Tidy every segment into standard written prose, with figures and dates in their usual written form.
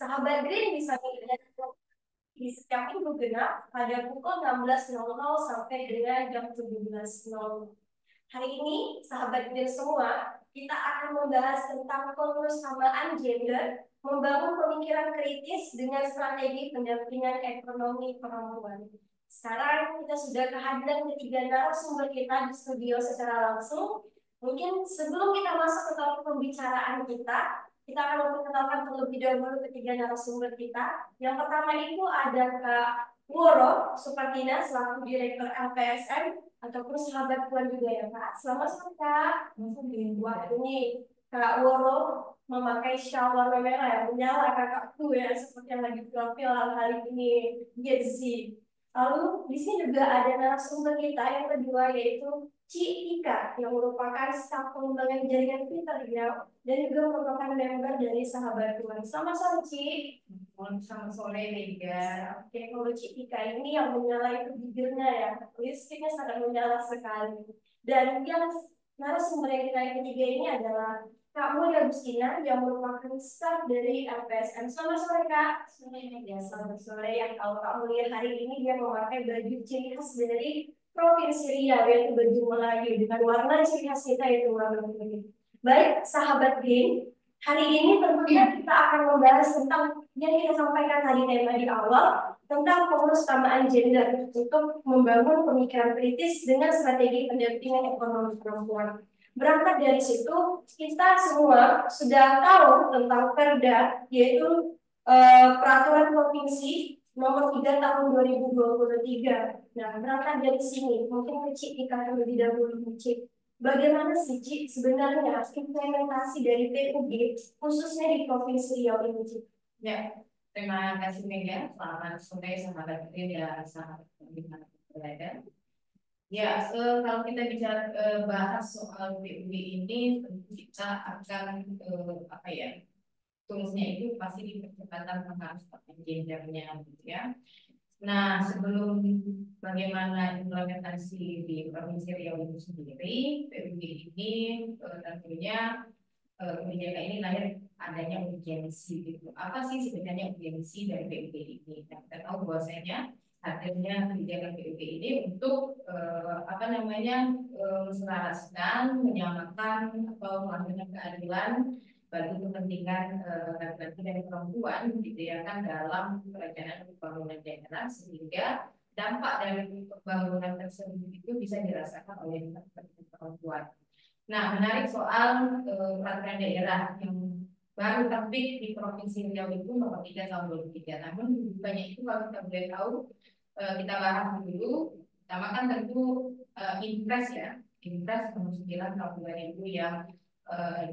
Sahabat Green bisa dilihat di setiap minggu genap pada pukul 16.00 sampai dengan jam 17.00. Hari ini, sahabat Green semua, kita akan membahas tentang kebersamaan gender, membangun pemikiran kritis dengan strategi pendampingan ekonomi perempuan. Sekarang kita sudah kehadiran ketiga narasumber kita di studio secara langsung. Mungkin sebelum kita masuk ke topik pembicaraan kita akan memperkenalkan terlebih dahulu ketiga narasumber kita. Yang pertama itu ada Kak Woro Supartina selaku Direktur LPSM ataupun sahabat Puan juga ya Kak. Selamat sore Kak. Wah ini Kak Woro memakai shawl warna merah yang menyala kakakku ya seperti yang lagi film-film kali ini. Gen Z. Lalu di sini juga ada narasumber kita yang kedua yaitu Ci Ika yang merupakan staf pengembangan jaringan Twitter ya dan juga merupakan member dari Sahabat Tuhan. Selamat sore Ci. Selamat sore Mega. Oke, kalau Ci Ika ini yang menyala itu bibirnya ya, listriknya sangat menyala sekali. Dan yang narasumber yang kita yang ketiga ini adalah Kak Mulia Agustina yang merupakan staf dari LPSM. Selamat sore Kak. Sore Mega. Selamat sore. Yang kalau Kak Mulia hari ini dia memakai baju ciri khas dari Provinsi Riau yaitu baju Melayu dengan warna ciri khas kita yaitu warna kuning. Baik, sahabat Green, hari ini tentunya kita akan membahas tentang yang kita sampaikan tadi tema di awal tentang kebersamaan gender untuk membangun pemikiran kritis dengan strategi pendampingan ekonomi perempuan. Berangkat dari situ, kita semua sudah tahu tentang Perda, yaitu Peraturan Provinsi Nomor 3 Tahun 2023. Nah, berangkat dari sini, mungkin Cik kita terlebih dahulu, Cik. Bagaimana sih, Cik, sebenarnya implementasi dari PUB, khususnya di Provinsi Riau ini, Cik? Ya, terima kasih Mega. Selamat sore sahabat Green dan sahabat pembina berada. Ya, kalau kita bicara bahas soal PUB ini, tentu kita akan apa ya? Tulisnya itu pasti di percepatan pengarusan gendernya, gitu ya. Nah, sebelum bagaimana implementasi di Provinsi Riau itu sendiri, PUB ini tentunya kebijakan ini lahir adanya urgensi gitu. Apa sih sebenarnya urgensi dari PUB ini? Nah, kita tahu bahwasanya hadirnya kebijakan PUB ini untuk apa namanya menselaraskan, menyamakan atau melakukan keadilan bagi kepentingan laki-laki dan perempuan gitu ya kan dalam perencanaan pembangunan daerah sehingga dampak dari pembangunan tersebut itu bisa dirasakan oleh perempuan. Nah, menarik soal peraturan daerah yang baru terbit di Provinsi Riau itu nomor 3 tahun 2003. Namun banyak itu kalau kita boleh tahu kita bahas dulu. Pertama kan tentu Impres ya, Impres nomor 9 tahun 2000 yang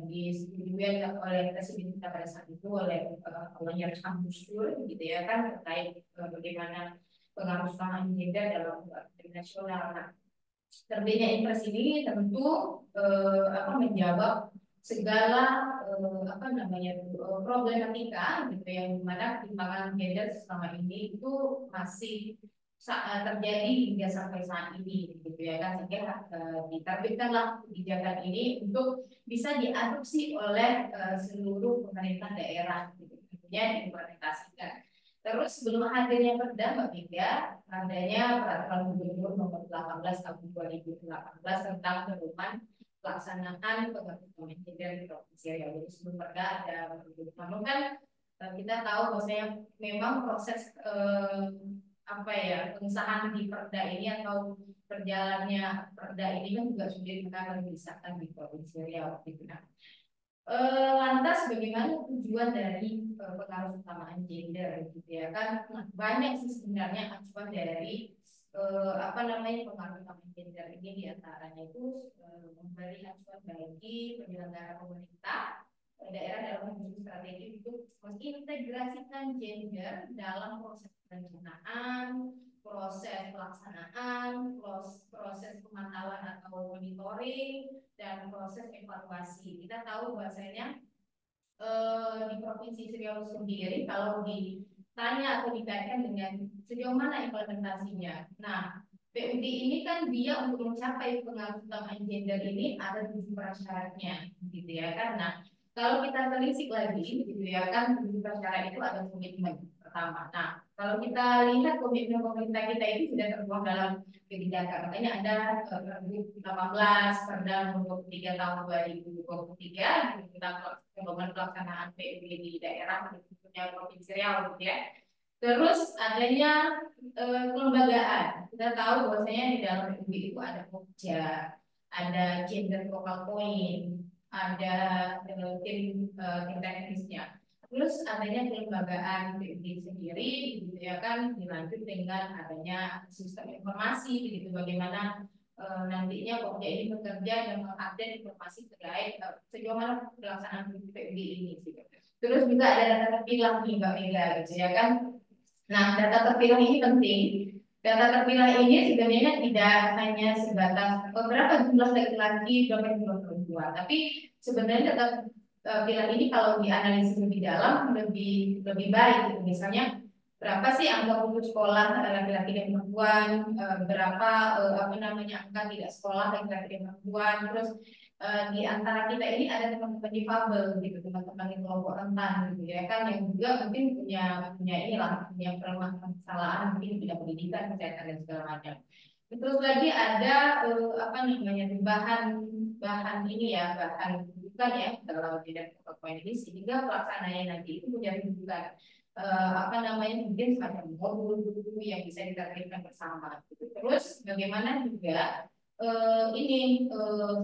disetujui oleh Presiden kita pada saat itu oleh Allahnya Gus Dur gitu ya kan terkait bagaimana pengaruh gender dalam nasional. Nah, terbitnya Impres ini tentu menjawab segala apa namanya problematika gitu yang dimana ketimpangan gender selama ini itu masih terjadi hingga sampai saat ini gitu ya kan sehingga diterbitkanlah kebijakan ini untuk bisa diadopsi oleh seluruh pemerintah daerah gitu tentunya diimplementasikan. Terus sebelum hadirnya Perda Mbak Mega, adanya Peraturan Gubernur Nomor 18 Tahun 2018 tentang pedoman pelaksanaan pengaturan gender di Provinsi Riau. Jadi sebelum Perda ada namun kan kita tahu bahwasanya memang proses apa ya pengesahan di Perda ini atau berjalannya Perda ini kan juga sudah karena disahkan di Provinsi Riau. Nah, lantas bagaimana tujuan dari pengaruh utamaan gender gitu ya kan banyak sih sebenarnya acuan dari apa namanya pengaruh utama gender ini diantaranya itu memberi acuan bagi penyelenggara pemerintah daerah dalam menyusun strategi untuk mengintegrasikan gender dalam proses perencanaan, proses pelaksanaan, proses pemantauan atau monitoring, dan proses evaluasi. Kita tahu bahwasanya di Provinsi Riau sendiri kalau ditanya atau dikaitkan dengan sejauh mana implementasinya. Nah, PUD ini kan dia untuk mencapai pengaruh utama gender ini ada 7 prasyaratnya, gitu ya kan. Nah, Kalau kita telisik lagi, gitu ya kan, di perkara itu ada komitmen pertama. Nah, kalau kita lihat komitmen pemerintah kita itu sudah tertuang dalam kebijakan. Makanya ada Pergub 18 Perda nomor 3 tahun 2023 gitu, tentang pedoman pelaksanaan PUB di daerah khususnya Provinsi Riau, gitu ya. Terus adanya kelembagaan. Kita tahu bahwasanya di dalam PUB itu ada Pokja, ada gender focal point, ada tim teknisnya. Terus adanya kelembagaan PUB sendiri, gitu ya kan, dilanjut dengan adanya sistem informasi, gitu bagaimana nantinya Pokja ini bekerja dan mengupdate informasi terkait sejauh mana pelaksanaan PUB ini. Gitu. Terus juga ada data terpilah nih Mbak Mega, gitu ya kan. Nah, data terpilah ini penting. Data terpilah ini sebenarnya tidak hanya sebatas berapa jumlah laki-laki, berapa jumlah perempuan, tapi sebenarnya data terpilah ini kalau dianalisis lebih dalam lebih lebih baik. Gitu. Misalnya berapa sih angka putus sekolah laki-laki dan perempuan, berapa apa namanya angka tidak sekolah laki-laki dan perempuan, terus di antara kita ini ada teman-teman difabel gitu, teman-teman yang kelompok rentan gitu ya kan, yang juga mungkin punya punya inilah punya permasalahan mungkin tidak pendidikan kesehatan dan segala macam. Terus lagi ada apa namanya bahan bahan ini ya bahan bukan ya dalam tidak PowerPoint ini sehingga pelaksanaannya nanti itu menjadi bukan apa namanya mungkin semacam modul yang bisa diterapkan bersama. Gitu. Terus bagaimana juga ini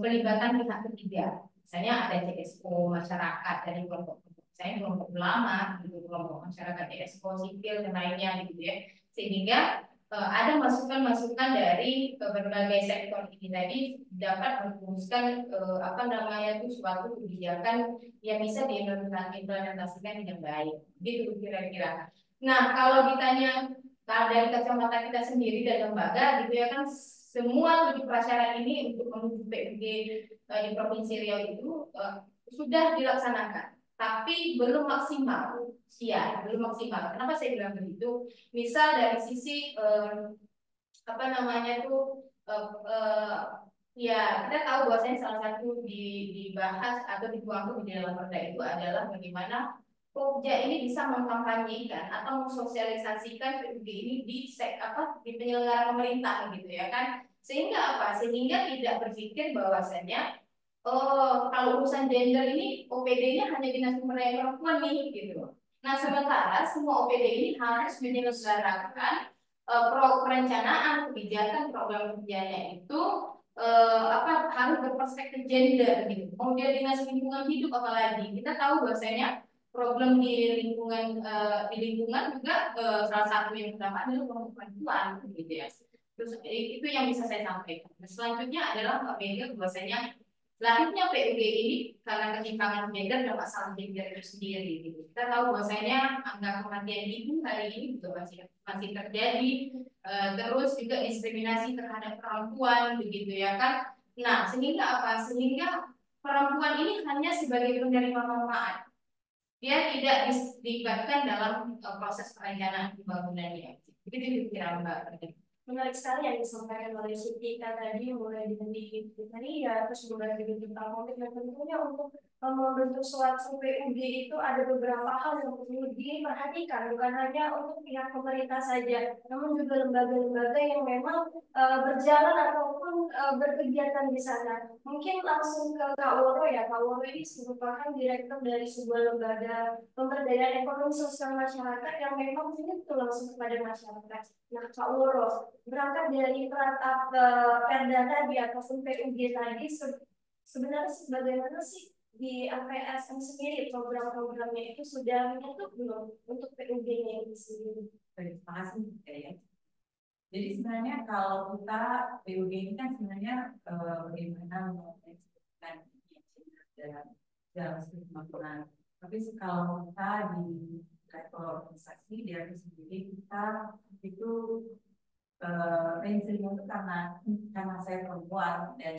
pelibatan pihak ketiga. Misalnya ada CSO masyarakat dari kelompok saya kelompok ulama, gitu, kelompok masyarakat CSO sipil dan lainnya gitu ya. Sehingga ada masukan-masukan dari berbagai sektor ini tadi dapat merumuskan apa namanya itu suatu kebijakan yang bisa diimplementasikan dengan baik. Gitu kira-kira. Nah, kalau ditanya dari kacamata kita sendiri dan lembaga gitu ya kan semua 7 prasyarat ini untuk menuju PUB di Provinsi Riau itu sudah dilaksanakan, tapi belum maksimal. Ya, belum maksimal. Kenapa saya bilang begitu? Misal dari sisi apa namanya tuh ya kita tahu bahwasanya salah satu dibahas atau dituangkan di dalam perda itu adalah bagaimana Pokja ini bisa mengkampanyekan atau mensosialisasikan PUB ini di penyelenggara pemerintah gitu ya kan, sehingga apa? Sehingga tidak berpikir bahwasanya oh kalau urusan gender ini OPD-nya hanya Dinas Pemberdayaan Perempuan nih gitu. Nah sementara semua OPD ini harus menyelenggarakan perencanaan kebijakan program kerjanya itu harus berperspektif gender gitu. Kemudian Dinas Lingkungan Hidup apalagi kita tahu bahwasanya problem di lingkungan juga salah satu yang terdampak adalah kelompok perempuan gitu ya. Terus itu yang bisa saya sampaikan. Nah, selanjutnya adalah Mbak Mega bahwasanya lahirnya PUG ini karena ketimpangan gender dan masalah gender itu sendiri. Gitu. Kita tahu bahwasanya angka kematian ibu hari ini juga masih terjadi, terus juga diskriminasi terhadap perempuan begitu ya kan. Nah, sehingga apa? Sehingga perempuan ini hanya sebagai penerima manfaat, dia tidak dilibatkan dalam proses perencanaan pembangunannya. Itu kira Mbak. Menarik sekali yang disampaikan oleh Sutika tadi, mulai dari kriteria, terus mulai dari tentang komitmen tentunya untuk membentuk suatu PUD itu ada beberapa hal yang perlu diperhatikan, bukan hanya untuk pihak pemerintah saja, namun juga lembaga-lembaga yang memang berjalan ataupun berkegiatan di sana. Mungkin langsung ke Kak Woro ya, Kak Woro ini merupakan direktur dari sebuah lembaga pemberdayaan ekonomi sosial masyarakat yang memang menyentuh langsung kepada masyarakat. Nah, Kak Woro, berangkat dari peratap Perda tadi ataupun PUG tadi, sebenarnya bagaimana sih di APSM sendiri program-programnya itu sudah menyentuh belum untuk PUG-nya itu sendiri? Terima kasih ya. Jadi sebenarnya kalau kita PUG ini kan sebenarnya bagaimana mengekspresikan dalam pembangunan. Tapi kalau kita di level organisasi dia sendiri kita itu prinsipnya itu karena saya perempuan dan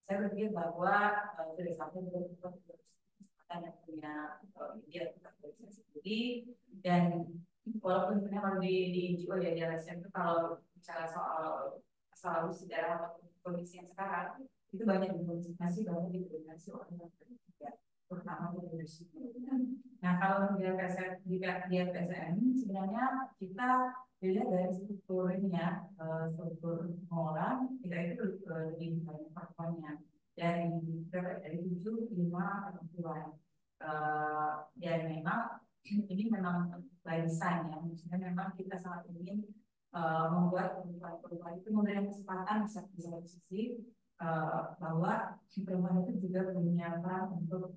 saya berpikir bahwa sudah sampai kesempatan yang punya media organisasi sendiri dan walaupun sebenarnya kalau di NGO ya di LSM itu kalau bicara soal asal usul sejarah atau kondisi yang sekarang itu banyak didominasi oleh orang yang berbeda. terutama untuk leadership. Nah, kalau di PSM sebenarnya kita dilihat dari strukturnya, struktur pengelolaan kita itu lebih banyak faktornya dari 7, 5, 6. Dan memang ini memang by design ya, maksudnya memang kita sangat ingin membuat perubahan itu memberikan kesempatan di satu sisi bahwa perempuan itu juga punya peran untuk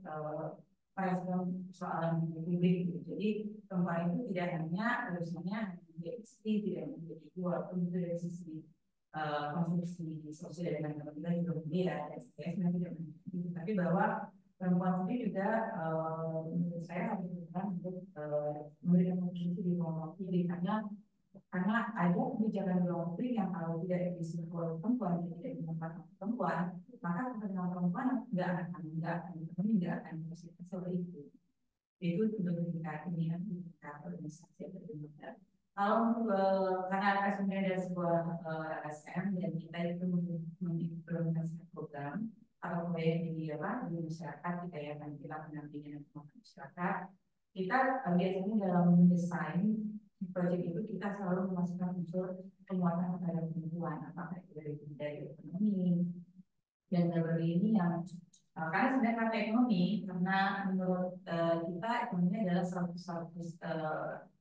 merespon persoalan publik gitu. Jadi perempuan itu tidak hanya harusnya menjadi istri, tidak menjadi ibu, walaupun itu dari sisi konstruksi sosial dan kita juga berbeda dan sebagainya tidak menjadi, tapi bahwa perempuan sendiri juga menurut saya harus berperan untuk memberikan kontribusi di ruang publik karena ada kebijakan di ruang publik yang kalau tidak disupport perempuan dan tidak dimanfaatkan perempuan, maka kepentingan perempuan nggak akan seperti itu. Itu untuk kita ini kita organisasi yang berbeda. Kalau karena sebenarnya ada sebuah LSM dan kita itu mengimplementasikan program atau proyek di masyarakat kita ya, kan kita pendampingan masyarakat. Kita biasanya dalam mendesain proyek itu kita selalu memasukkan unsur penguatan terhadap perempuan, apakah itu dari ekonomi dan berbagai ini yang karena sebenarnya kata ekonomi, karena menurut kita ekonomi adalah salah satu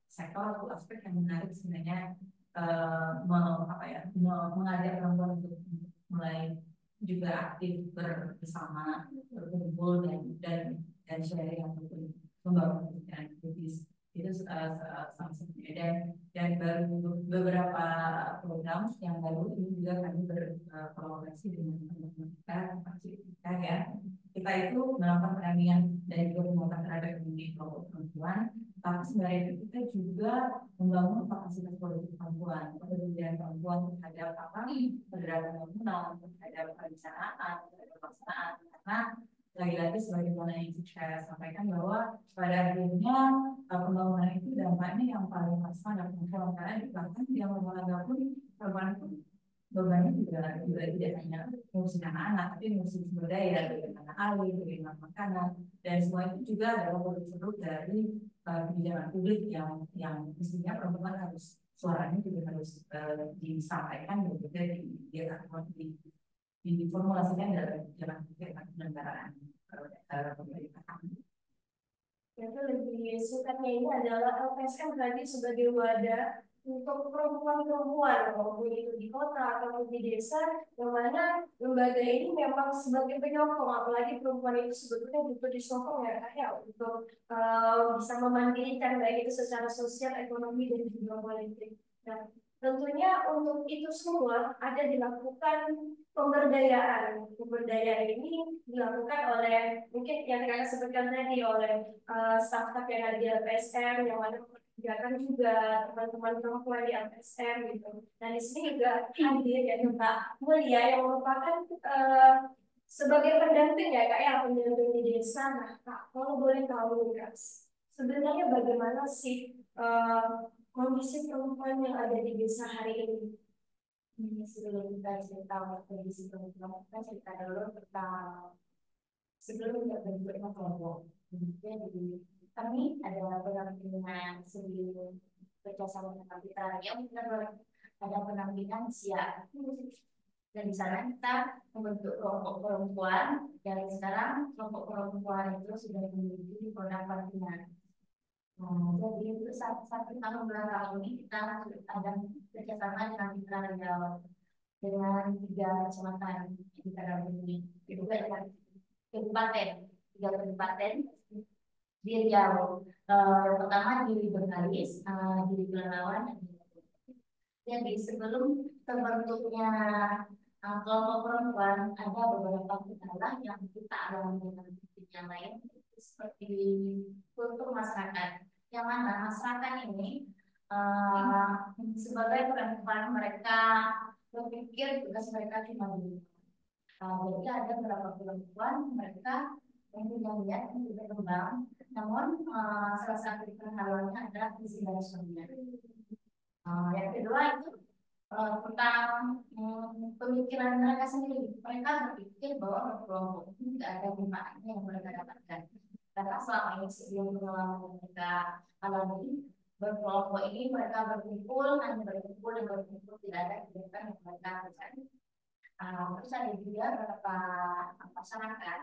sektor atau aspek yang menarik sebenarnya mengajak perempuan untuk mulai juga aktif bersama, berkumpul dan sharing ataupun membangun pikiran kritis itu salah satunya. Dan baru beberapa program yang baru ini juga kami berkolaborasi dengan teman-teman kita ya. Kita itu melakukan pendampingan dan juga penguatan terhadap ekonomi kelompok perempuan, tapi sebenarnya kita juga membangun kapasitas politik perempuan, kepedulian perempuan terhadap pergerakan bangunan, terhadap perencanaan, terhadap pelaksanaan, karena lagi-lagi sebagaimana yang saya sampaikan bahwa pada akhirnya pembangunan itu dampaknya yang paling maksimal adalah perempuan, karena bahkan yang memulai pun perempuan itu bebannya juga tidak hanya ngurusin anak-anak, tapi ngurusin sumber daya, bagaimana air, bagaimana makanan, dan semua itu juga adalah produk dari kebijakan publik yang mestinya perempuan harus suaranya juga harus disampaikan dan juga diformulasikan dalam kebijakan penyelenggaraan pemerintahan. Yang lebih sukanya ini adalah LPSM tadi sebagai wadah untuk perempuan-perempuan, maupun itu di kota atau di desa, yang mana lembaga ini memang sebagai penyokong, apalagi perempuan itu sebetulnya butuh disokong ya kayak untuk bisa memandirikan baik itu secara sosial, ekonomi dan juga politik. Nah, tentunya untuk itu semua ada dilakukan pemberdayaan. Pemberdayaan ini dilakukan oleh mungkin yang kalian sebutkan tadi oleh staf-staf yang ada di LPSM, yang mana memperkerjakan juga teman-teman perempuan di LPSM gitu. Dan di sini juga hadir ya Mbak Mulia yang merupakan sebagai pendamping ya Kak ya, pendamping di desa. Nah Kak, kalau boleh tahu Kak, sebenarnya bagaimana sih kondisi perempuan yang ada di desa hari ini? Sebelum kita cerita kondisi perempuan, kita cerita dulu tentang sebelum kita bentuknya kelompok. Jadi kami ada pendampingan sebelum kerjasama dengan kita yang benar ada pendampingan siap. Dan di sana kita membentuk kelompok perempuan dan sekarang kelompok perempuan itu sudah memiliki produk pelatihan. Jadi untuk satu tahun belakang ini kita ada kerjasama dengan mitra Riau dengan 3 kecamatan yang kita dampingi, juga dengan tiga kabupaten di Riau. Yang pertama di Bengkalis, di Pelalawan, dan di sebelum terbentuknya kelompok perempuan ada beberapa kendala yang kita alami dengan yang lain, seperti kultur masyarakat, yang mana masyarakat ini sebagai perempuan mereka berpikir tugas mereka cuma di jadi ada beberapa perempuan mereka yang punya niat untuk berkembang, namun salah satu penghalangnya adalah visi dan misinya. Yang kedua itu tentang pemikiran mereka sendiri. Mereka berpikir bahwa kelompok itu tidak ada manfaatnya yang mereka dapatkan. Karena selama ini sebelum pengalaman mereka alami berkelompok ini mereka berkumpul hanya berkumpul dan berkumpul, tidak ada kegiatan yang mereka lakukan. Terus ada juga beberapa masyarakat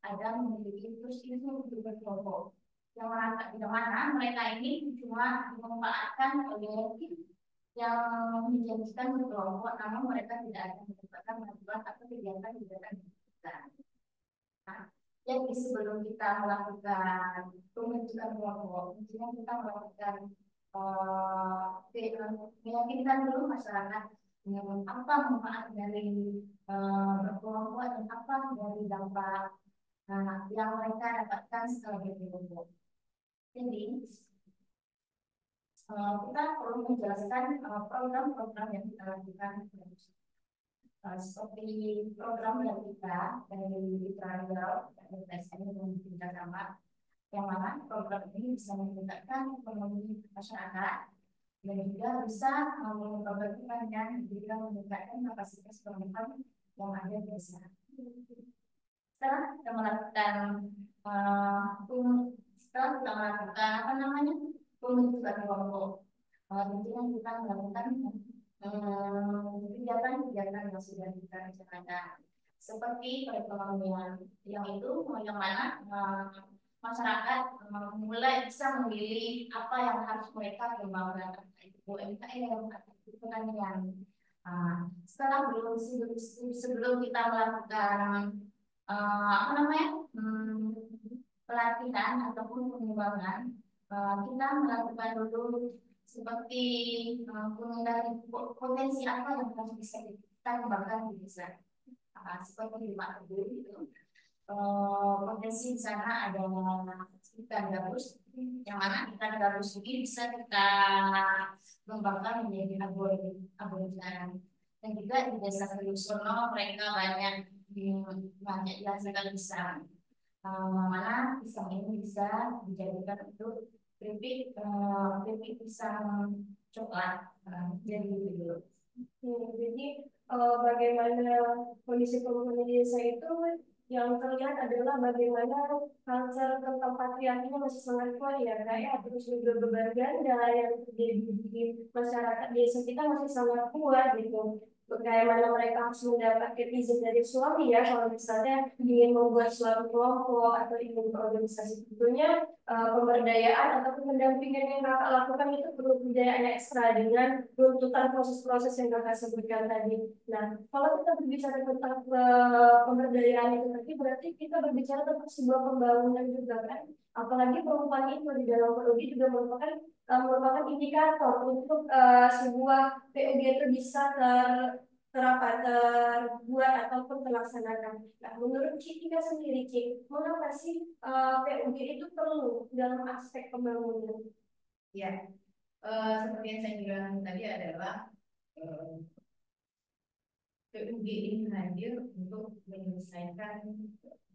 ada memiliki terus itu untuk berkelompok yang mana mereka ini cuma dimanfaatkan oleh yang menjanjikan berkelompok, namun mereka tidak akan mendapatkan bantuan atau kegiatan-kegiatan yang dibutuhkan. Nah, jadi sebelum kita melakukan pembentukan kelompok, misalnya kita melakukan meyakinkan dulu masyarakat dengan apa manfaat dari berkelompok dan apa dari dampak yang mereka dapatkan setelah berkelompok. Jadi kita perlu menjelaskan program-program yang kita lakukan, seperti program yang kita dari Trial dan TSN yang bekerjasama, yang mana program ini bisa meningkatkan ekonomi masyarakat dan juga bisa memperbaiki dan juga meningkatkan kapasitas pemerintah yang ada di desa. Setelah kita melakukan pembentukan kelompok, tentunya kita melakukan kegiatan-kegiatan yang sudah kita rencanakan, seperti perekonomian, yang mana masyarakat mulai bisa memilih apa yang harus mereka kembangkan, UMKM atau pertanian. Sebelum kita melakukan pelatihan ataupun pengembangan, kita melakukan dulu seperti pengendalian potensi apa yang harus bisa kita kembangkan di desa. Seperti di Pak Teguh itu, potensi di sana ada ikan gabus, yang mana ikan gabus ini bisa kita kembangkan menjadi agrogan. Dan juga di desa Kriusono mereka banyak dihasilkan pisang, mana pisang ini bisa dijadikan untuk keripik pisang coklat. Jadi gitu. Jadi bagaimana kondisi pemuda desa itu yang terlihat adalah bagaimana culture tentang patriarkinya masih sangat kuat ya kayak terus juga berganda yang terjadi di masyarakat desa kita masih sangat kuat gitu. Bagaimana mereka harus mendapatkan izin dari suami ya kalau misalnya ingin membuat suatu kelompok atau ingin berorganisasi, tentunya pemberdayaan ataupun pendampingan yang kakak lakukan itu perlu pemberdayaan ekstra dengan tuntutan proses-proses yang kakak sebutkan tadi. Nah, kalau kita berbicara tentang pemberdayaan itu tadi, berarti kita berbicara tentang sebuah pembangunan juga kan. Apalagi perempuan itu di dalam PUG juga merupakan indikator untuk sebuah PUG itu bisa terbuat ataupun terlaksanakan. Nah, menurut Cika sendiri, Cik, mengapa sih PUG itu perlu dalam aspek pembangunan? Ya, seperti yang saya bilang tadi adalah PUG ini hadir untuk menyelesaikan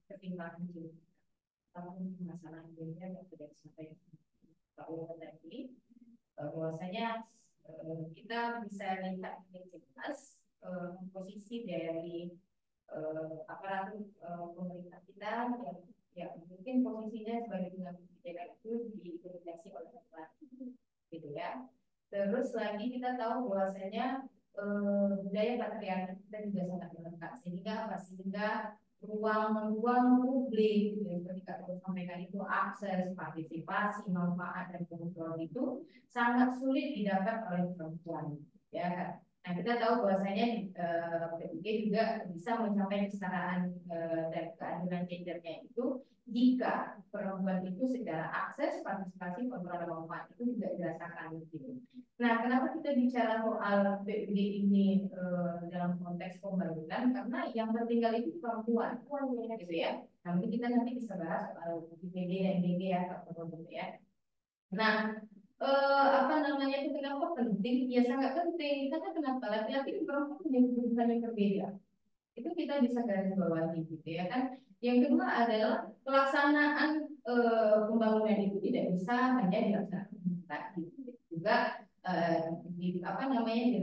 pertimbangan hidup ataupun masalah hidupnya yang sudah disampaikan Pak Uwa tadi, bahwasanya kita bisa lihat dengan jelas posisi dari aparatur pemerintah kita yang mungkin posisinya sebagai pengambil kebijakan itu didominasi oleh laki-laki, gitu ya. Terus lagi kita tahu bahwasanya budaya patriarki kita juga sangat melekat, sehingga ruang publik, gitu ya, seperti Kak Ros sampaikan itu, akses, partisipasi, manfaat dan kontrol itu sangat sulit didapat oleh perempuan, ya kan? Nah, kita tahu bahwasanya PUG juga bisa mencapai kesetaraan dan keadilan gendernya itu jika perempuan itu secara akses, partisipasi, kontrol dan manfaat itu juga dirasakan gitu. Nah, kenapa kita bicara soal PUG ini dalam konteks pembangunan? Karena yang tertinggal itu perempuan, gitu ya. Nanti kita bisa bahas soal IPD dan DG ya, Kak Prof. ya. Nah, itu kenapa penting? Ya sangat penting. Karena kenapa? Laki-laki dan perempuan punya kebutuhan yang berbeda. Itu kita bisa garis bawahi gitu ya kan. Yang kedua adalah pelaksanaan pembangunan itu tidak bisa hanya dilaksanakan laki. Juga di apa namanya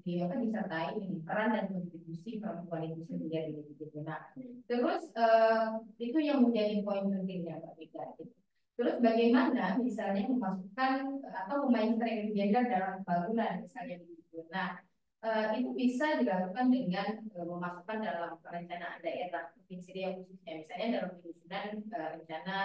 disertai ini peran dan kontribusi perempuan itu sendiri gitu. Nah, terus itu yang menjadi poin pentingnya Mbak Vika. Gitu. Terus bagaimana misalnya memasukkan atau memainstream gender dalam pembangunan misalnya begitu. Nah, itu bisa dilakukan dengan memasukkan dalam perencanaan daerah provinsi Riau khususnya misalnya dalam penyusunan rencana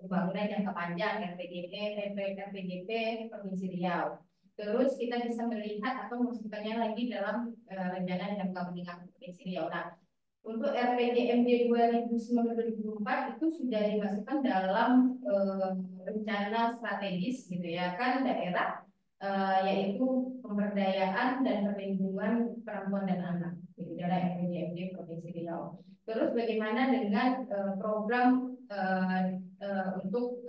pembangunan jangka panjang RPJP Provinsi Riau. Terus kita bisa melihat atau memasukkannya lagi dalam rencana jangka menengah Provinsi Riau. Nah, untuk RPJMD 2004 itu sudah dimasukkan dalam rencana strategis gitu ya kan daerah yaitu pemberdayaan dan perlindungan perempuan dan anak gitu, dalam RPJMD Provinsi Riau. Terus bagaimana dengan program untuk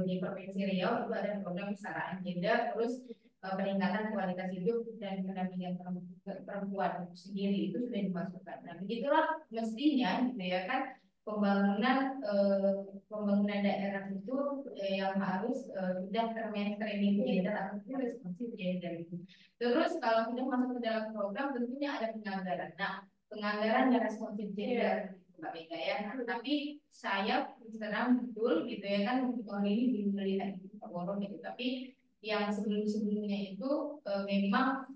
di Provinsi Riau itu ada program kesetaraan gender, terus peningkatan kualitas hidup dan pendampingan perempuan sendiri itu sudah dimasukkan. Nah, begitulah mestinya gitu ya kan pembangunan daerah itu yang harus sudah termainstreaming gender atau responsif gender itu. Terus kalau sudah masuk ke dalam program tentunya ada penganggaran. Nah, penganggaran dan responsif gender Mbak Mega ya. Tapi saya terang betul gitu ya kan untuk tahun ini belum melihat itu Pak Woro gitu. Tapi yang sebelum-sebelumnya itu memang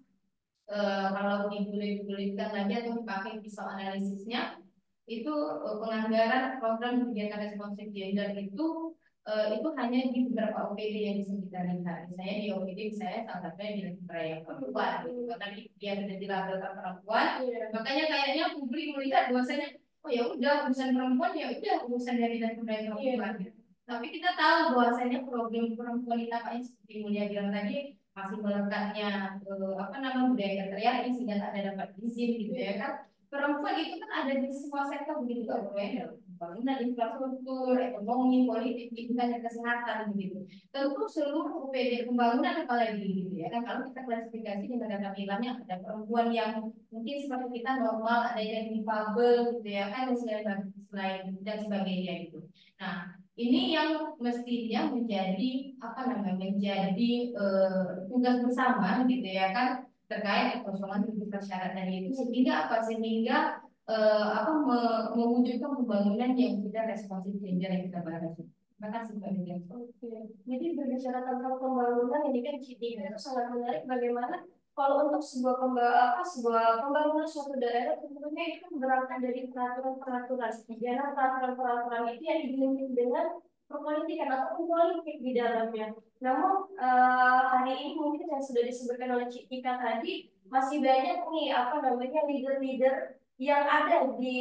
kalau digunakan lagi atau dipakai pisau analisisnya itu penganggaran program kegiatan responsif gender itu hanya di beberapa OPD yang bisa kita lihat. Misalnya di OPD misalnya salah satunya di yang perempuan gitu. Karena dia sudah dilabelkan perempuan, makanya kayaknya publik melihat bahwasanya oh ya udah urusan perempuan ya udah urusan dari dan perempuan. Tapi kita tahu bahwasanya program perempuan kita seperti Mulia bilang tadi masih melekatnya budaya patriarki sehingga tak ada dapat izin gitu ya kan. Perempuan itu kan ada di semua sektor begitu ya, pembangunan infrastruktur, ekonomi, politik, pendidikan, dan kesehatan begitu. Tentu seluruh UPD pembangunan apalagi gitu ya kan kalau kita klasifikasi dengan data nilainya ada perempuan yang mungkin seperti kita normal, ada yang difabel gitu ya kan selain dan sebagainya gitu. Nah, ini yang mestinya menjadi tugas bersama gitu ya kan terkait kekosongan tubuh persyarat tadi itu sehingga mewujudkan pembangunan yang sudah responsif gender yang kita bahas. Terima kasih Mbak Mega. Oke. Jadi berbicara tentang pembangunan ini kan itu sangat menarik bagaimana kalau untuk sebuah pembangunan suatu daerah tentunya itu berangkat dari peraturan-peraturan. Karena peraturan-peraturan itu yang dibimbing dengan perpolitikan atau politik di dalamnya. Namun hari ini mungkin yang sudah disebutkan oleh Cika tadi masih banyak nih leader-leader yang ada di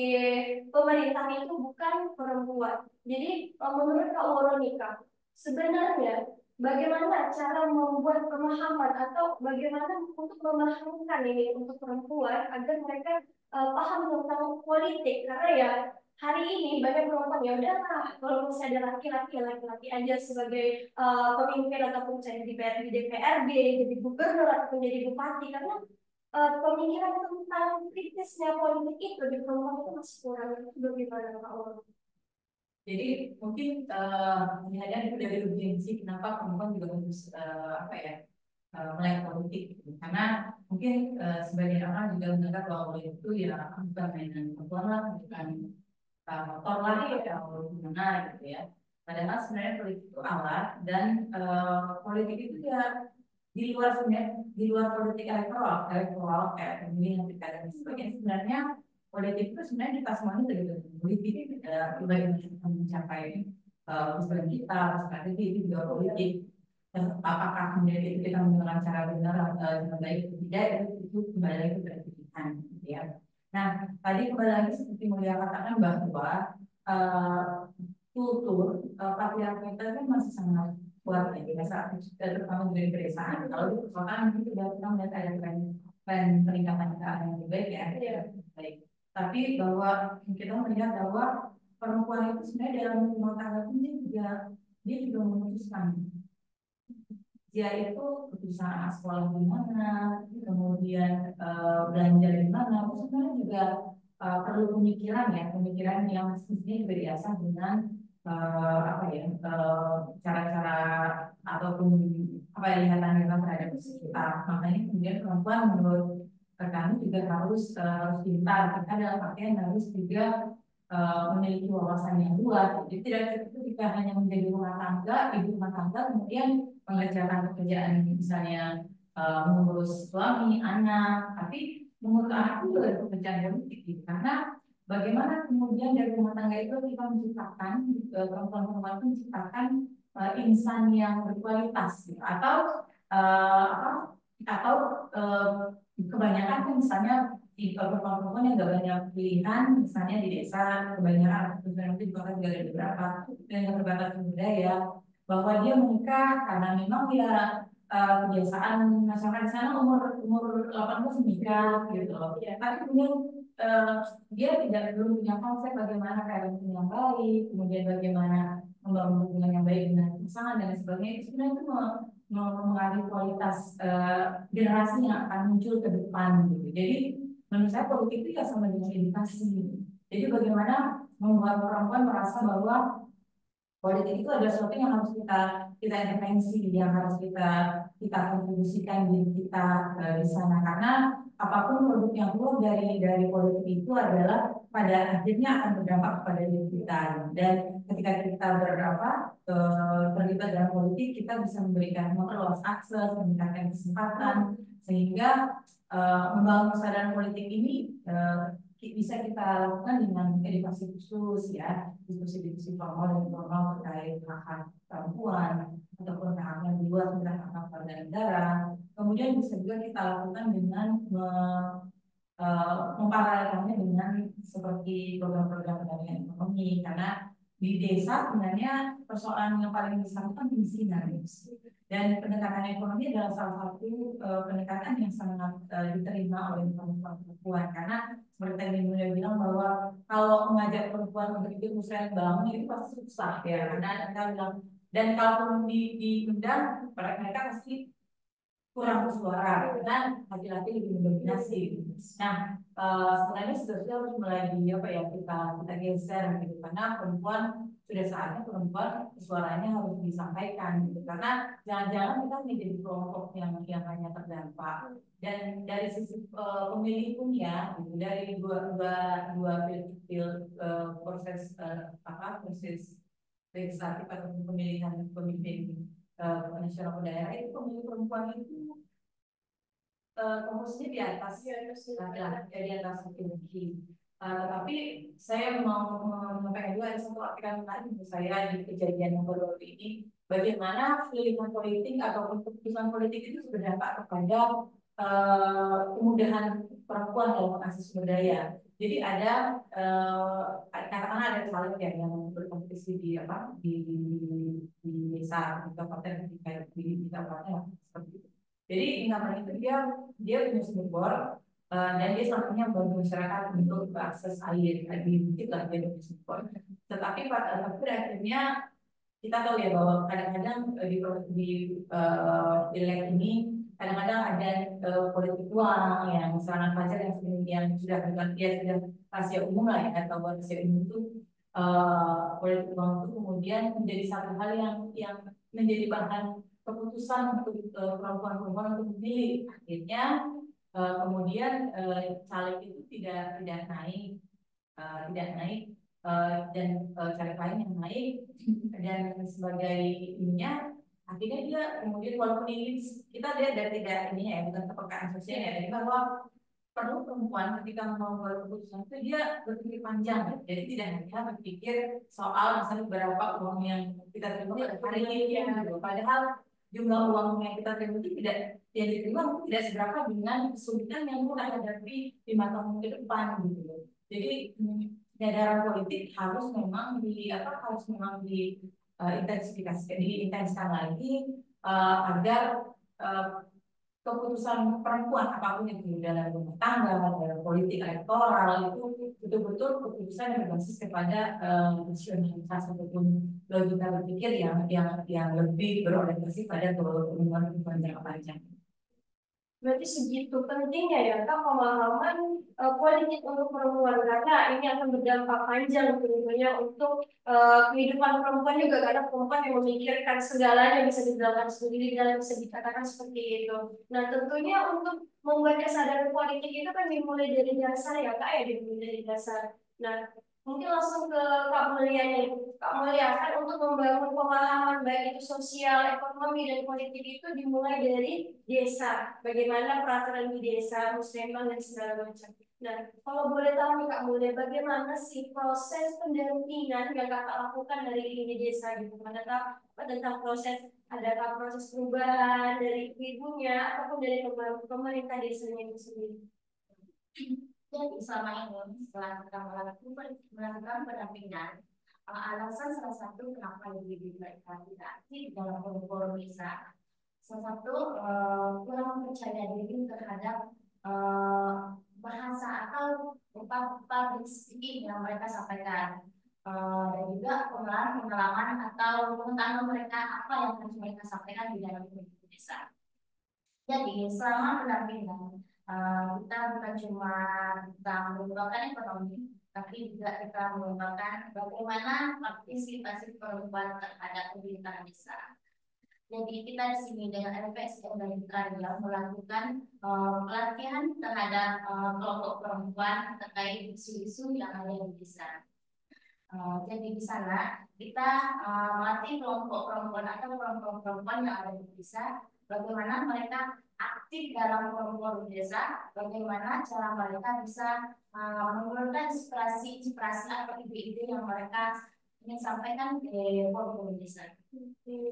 pemerintah itu bukan perempuan. Jadi menurut Kak Woronika, sebenarnya bagaimana cara membuat pemahaman atau bagaimana untuk memahamkan ini untuk perempuan agar mereka paham tentang politik karena ya hari ini banyak perempuan ya udahlah kalau misalnya ada laki-laki aja sebagai pemimpin ataupun saya di DPRD jadi gubernur ataupun jadi bupati karena pemikiran tentang kritisnya politik itu di perempuan itu masih kurang. Itu bagaimana Pak Woro? Jadi mungkin hanya itu dari urgensi kenapa perempuan juga harus melek politik gitu. Karena mungkin sebagian orang juga menganggap bahwa politik itu ya bukan mainan perempuan lah, bukan motor lah atau gimana gitu ya. Padahal sebenarnya politik itu alat dan politik itu ya di luar politik elektoral kayak pemilihan pilkada dan sebagainya sebenarnya politik itu sebenarnya kita semuanya terlibat politik bagaimana kita mencapai tujuan kita strategi itu juga politik dan apakah kemudian itu kita menggunakan cara benar dengan baik atau tidak itu kembali lagi pada pilihan gitu ya. Nah tadi kembali lagi seperti Mulia katakan bahwa kultur patriarki kita kan masih sangat kuat ya di masa terutama dari pedesaan. Kalau di perkotaan mungkin sudah kita melihat ada tren peningkatan keadaan yang lebih baik ya. Baik. Tapi bahwa kita melihat bahwa perempuan itu sebenarnya dalam rumah tangga pun dia juga memutuskan. Dia itu keputusan sekolah di mana, kemudian belanja di mana, itu sebenarnya juga perlu pemikiran yang mestinya juga diasah dengan apa ya cara-cara ataupun apa ya lihatan terhadap sekitar. Makanya kemudian perempuan menurut kami juga harus pintar, karena dalam artian harus juga memiliki wawasan yang luas. Jadi tidak cukup ketika hanya menjadi rumah tangga, ibu rumah tangga, kemudian mengerjakan pekerjaan misalnya mengurus suami, anak, tapi mengurus anak itu juga pekerjaan politik, gitu. Karena bagaimana kemudian dari rumah tangga itu kita menciptakan perempuan-perempuan itu menciptakan insan yang berkualitas, gitu. Atau kebanyakan kan misalnya di perempuan-perempuan yang gak banyak pilihan, misalnya di desa kebanyakan itu juga ada beberapa dan yang terbatas sumber daya, bahwa dia menikah karena memang dia kebiasaan masyarakat di sana umur umur 18 menikah gitu loh. Tapi kemudian dia belum punya konsep bagaimana parenting yang baik, kemudian bagaimana membangun hubungan yang baik dengan pasangan dan sebagainya. Itu sebenarnya itu mengalami kualitas generasi yang akan muncul ke depan gitu. Jadi menurut saya politik itu ya sama dengan edukasi. Jadi bagaimana membuat perempuan merasa bahwa politik itu adalah sesuatu yang harus kita intervensi, yang harus kita kontribusikan diri kita di sana, karena apapun produk yang keluar dari politik itu adalah pada akhirnya akan berdampak kepada diri kita. Dan ketika kita terlibat dalam politik, kita bisa memperluas akses, meningkatkan kesempatan, sehingga membangun kesadaran politik ini bisa kita lakukan dengan edukasi khusus ya, diskusi-diskusi formal dan informal terkait hak-hak perempuan ataupun hak yang di luar tentang hak warga negara. Kemudian bisa juga kita lakukan dengan memparalelkannya dengan seperti program-program pendampingan ekonomi, karena di desa sebenarnya persoalan yang paling besar itu kan kemiskinan, dan pendekatan ekonomi adalah salah satu pendekatan yang sangat diterima oleh perempuan, karena seperti tadi Bunda bilang bahwa kalau mengajak perempuan untuk ikut musrah bangun itu pasti susah ya, karena mereka bilang, dan kalaupun diundang mereka pasti kurang bersuara karena laki-laki lebih mendominasi. Nah, sebenarnya sebenarnya harus mulai kita geser gitu, karena perempuan sudah saatnya perempuan suaranya harus disampaikan gitu, karena jangan-jangan kita menjadi kelompok yang hanya terdampak. Dan dari sisi pemilih pun ya, gitu, dari dua proses proses legislatif atau pemilihan pemimpin nasional daerah, itu pemilih perempuan itu komposisinya di atas laki-laki, di atas laki-laki. Tetapi saya mau menyampaikan juga ada satu artikel menarik menurut saya di kejadian yang baru ini, bagaimana pilihan politik atau keputusan politik itu berdampak kepada kemudahan perempuan dalam mengakses sumber daya. Jadi ada katakanlah ada caleg yang berkompetisi di desa, di kabupaten, di kabupaten seperti itu. Jadi ingatannya itu dia punya sumber bor dan dia selalunya membantu masyarakat untuk akses air di bukit lah dia punya sumber bor. Tetapi pada akhirnya kita tahu ya bahwa kadang-kadang di pileg ini kadang-kadang ada politik uang yang serangan pajak yang sudah bukan dia sudah rahasia umum lah ya, atau rahasia umum itu politik uang itu kemudian menjadi satu hal yang menjadi bahan keputusan untuk perempuan-perempuan untuk memilih. Akhirnya kemudian caleg itu tidak naik, dan caleg lain yang naik, dan sebagai ininya akhirnya dia kemudian walaupun ini kita lihat dari tidak ini ya, bukan kepekaan sosial ya, jadi bahwa perlu perempuan ketika mau keputusan itu dia berpikir panjang, jadi tidak hanya berpikir soal misalnya berapa uang yang kita terima pada hari ini ya, padahal jumlah uang yang kita terima itu yang diterima tidak seberapa dengan kesulitan yang kita hadapi 5 tahun ke depan gitu. Jadi penyadaran politik harus memang diintensifkan lagi agar keputusan perempuan apapun itu dalam rumah tangga, dalam politik elektoral itu betul-betul keputusan yang berbasis kepada rasionalitas ataupun logika berpikir yang lebih berorientasi pada kepentingan jangka panjang. Berarti segitu pentingnya ya Kak pemahaman politik untuk perempuan, karena ini akan berdampak panjang tentunya untuk kehidupan perempuan juga, karena perempuan yang memikirkan segalanya bisa dibilang sendiri dan bisa dikatakan seperti itu. Nah tentunya untuk membuat kesadaran politik itu kan dimulai dari dasar ya Kak, ya dimulai dari dasar. Nah mungkin langsung ke Kak Mulia nih. Kak Mulia kan untuk membangun pemahaman baik itu sosial, ekonomi, dan politik itu dimulai dari desa. Bagaimana peraturan di desa, muslimah, dan segala macam. Nah, kalau boleh tahu nih Kak Mulia, bagaimana sih proses pendampingan yang Kakak lakukan dari ini di desa gitu? Mana tahu tentang proses, adakah proses perubahan dari ibunya ataupun dari pemerintah desanya itu sendiri? Jadi selama ini setelah kita melakukan pendampingan, alasan salah satu kenapa ibu-ibu mereka tidak aktif dalam forum-forum desa, salah satu kurang percaya diri terhadap bahasa atau public speaking yang mereka sampaikan, dan juga pengalaman atau pengetahuan mereka apa yang harus mereka sampaikan di dalam komunitas desa. Jadi selama pendampingan kita bukan cuma tentang mengembangkan ekonomi, tapi juga kita mengembangkan bagaimana partisipasi perempuan terhadap pemerintahan desa. Jadi kita di sini dengan LPSM dan Karya melakukan pelatihan terhadap kelompok perempuan terkait isu-isu yang ada di desa. Jadi di sana kita melatih kelompok perempuan atau perempuan yang ada di desa, bagaimana mereka aktif dalam forum-forum desa, bagaimana cara mereka bisa mengeluarkan inspirasi atau ide-ide yang mereka ingin sampaikan ke forum desa.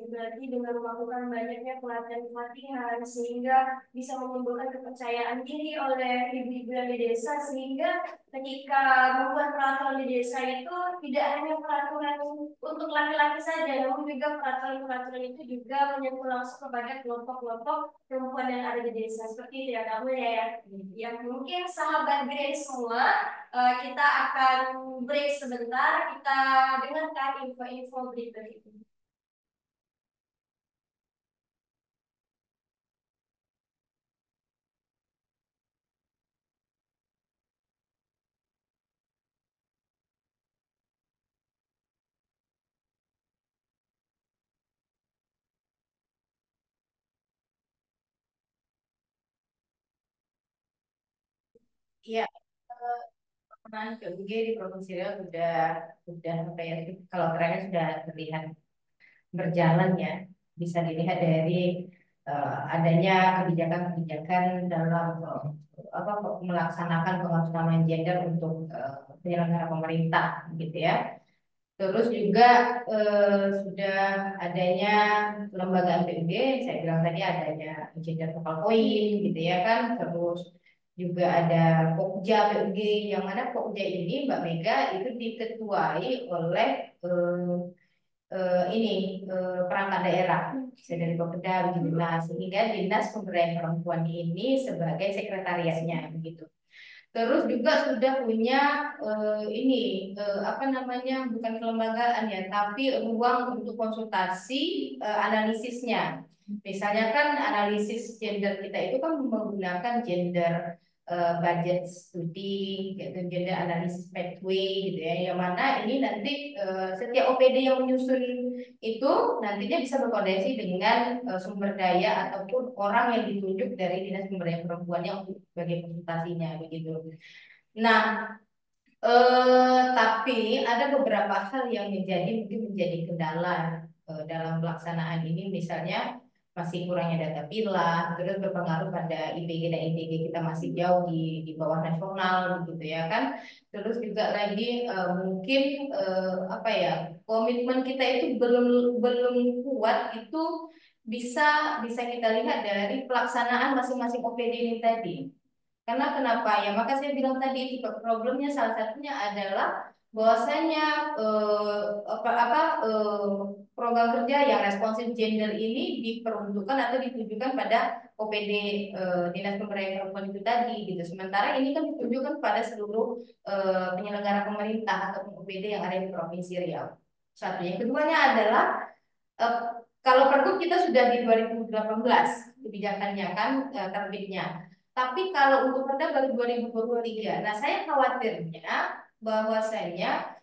Berarti dengan melakukan banyaknya pelatihan-pelatihan sehingga bisa menimbulkan kepercayaan diri oleh ibu-ibu yang di desa, sehingga ketika membuat peraturan di desa itu tidak hanya peraturan untuk laki-laki saja, namun juga peraturan-peraturan itu juga menyentuh langsung kepada kelompok-kelompok perempuan yang ada di desa. Seperti itu ya kamu ya. Yang mungkin sahabat Grace semua, kita akan break sebentar, kita dengarkan info-info berikut itu. Iya, teman PUG di Provinsi Riau sudah apa ya, kalau trennya sudah terlihat berjalan ya, bisa dilihat dari adanya kebijakan-kebijakan dalam apa melaksanakan pengutamaan gender untuk penyelenggara pemerintah gitu ya. Terus juga sudah adanya kelembagaan PUG, saya bilang tadi adanya gender focal point gitu ya kan. Terus juga ada Pokja PUG, yang mana Pokja ini Mbak Mega itu diketuai oleh perangkat daerah, bisa dari Bapeda begitu. Nah, sehingga Dinas Pemberdayaan Perempuan ini sebagai sekretariatnya begitu. Terus juga sudah punya apa namanya, bukan kelembagaan ya, tapi ruang untuk konsultasi analisisnya. Misalnya kan analisis gender kita itu kan menggunakan gender budget studi, gitu, gender analisis pathway gitu ya. Yang mana ini nanti setiap OPD yang menyusun itu nantinya bisa berkoordinasi dengan sumber daya ataupun orang yang ditunjuk dari Dinas Pemberdayaan Perempuannya untuk sebagai konsultasinya begitu. Nah, tapi ada beberapa hal yang mungkin menjadi kendala dalam pelaksanaan ini, misalnya masih kurangnya data pilah, terus berpengaruh pada IPG dan ITG kita masih jauh di bawah nasional gitu ya kan. Terus juga lagi mungkin apa ya, komitmen kita itu belum kuat, itu bisa kita lihat dari pelaksanaan masing-masing OPD ini tadi. Karena kenapa ya? Maka saya bilang tadi problemnya salah satunya adalah bahwasanya program kerja yang responsif gender ini diperuntukkan atau ditujukan pada OPD Dinas Pemberdayaan Perempuan itu tadi gitu. Sementara ini kan ditujukan pada seluruh penyelenggara pemerintah atau OPD yang ada di Provinsi Riau. Satu. Yang keduanya adalah kalau Pergub kita sudah di 2018, itu kebijakannya kan terbitnya. Tapi kalau untuk Perda baru 2023. Nah, saya khawatirnya bahwasanya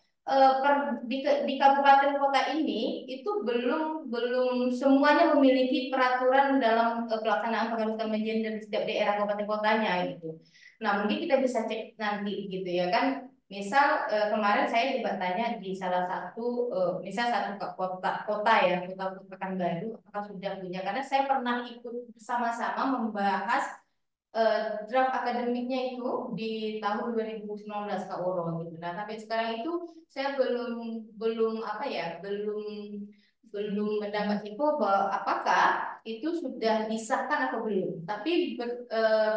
di kabupaten kota ini itu belum belum semuanya memiliki peraturan dalam pelaksanaan pengaduan gender di setiap daerah kabupaten kotanya gitu. Nah, mungkin kita bisa cek nanti gitu ya kan. Misal kemarin saya juga tanya di salah satu misal satu kota ya, kota Pekanbaru apakah sudah punya, karena saya pernah ikut bersama-sama membahas draft akademiknya itu di tahun 2019 Kak Oro gitu. Nah, sampai sekarang itu saya belum belum apa ya, belum belum mendapat info bahwa apakah itu sudah disahkan atau belum. Tapi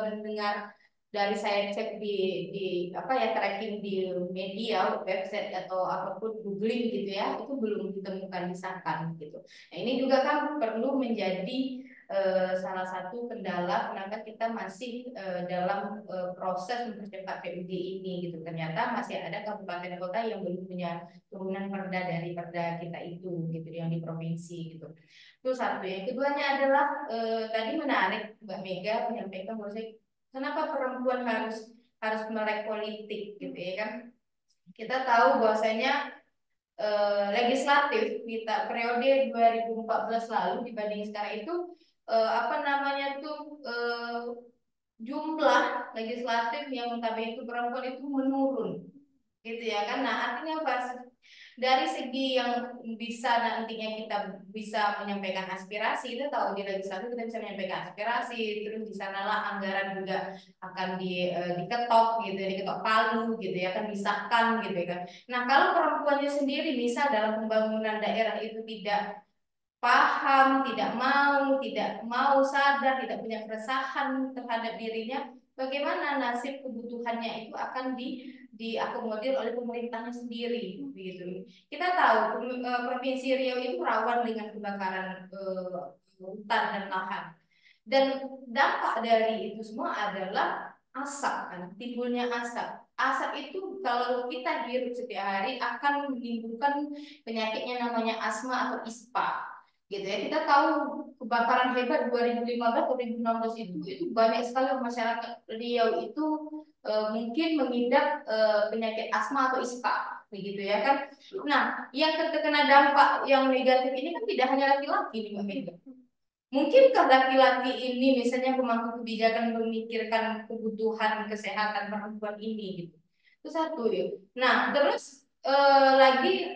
mendengar dari saya cek di apa ya, tracking di media, website atau apapun, googling gitu ya, itu belum ditemukan disahkan gitu. Nah, ini juga kan perlu menjadi salah satu kendala kenapa kita masih dalam proses mempercepat PUD ini gitu. Ternyata masih ada kabupaten kota yang belum punya turunan perda dari perda kita itu gitu, yang di provinsi gitu. Itu satu. Yang keduanya adalah tadi menarik Mbak Mega menyampaikan bahwa kenapa perempuan harus melek politik gitu ya kan. Kita tahu bahwasanya legislatif kita periode 2014 lalu dibanding sekarang itu apa namanya tuh jumlah legislatif yang notabene itu perempuan itu menurun gitu ya kan. Nah, artinya apa? Dari segi yang bisa nantinya kita bisa menyampaikan aspirasi, kita tahu di legislatif kita bisa menyampaikan aspirasi, terus di sanalah anggaran juga akan diketok gitu, diketok palu gitu ya, akan disahkan gitu ya kan. Nah, kalau perempuannya sendiri misal dalam pembangunan daerah itu tidak paham, tidak mau sadar, tidak punya keresahan terhadap dirinya, bagaimana nasib kebutuhannya itu akan diakomodir oleh pemerintahnya sendiri, begitu. Kita tahu Provinsi Riau itu rawan dengan kebakaran hutan dan lahan. Dan dampak dari itu semua adalah asap kan, timbulnya asap. Asap itu kalau kita hirup setiap hari akan menimbulkan penyakitnya namanya asma atau ISPA gitu ya. Kita tahu kebakaran hebat 2015 2016 itu banyak sekali masyarakat Riau itu mungkin mengidap penyakit asma atau ISPA begitu ya kan. Nah, yang terkena dampak yang negatif ini kan tidak hanya laki-laki nih Mbak Mega. Mungkinkah laki-laki ini misalnya pemangku kebijakan memikirkan kebutuhan kesehatan perempuan ini gitu. Itu satu ya. Nah, terus lagi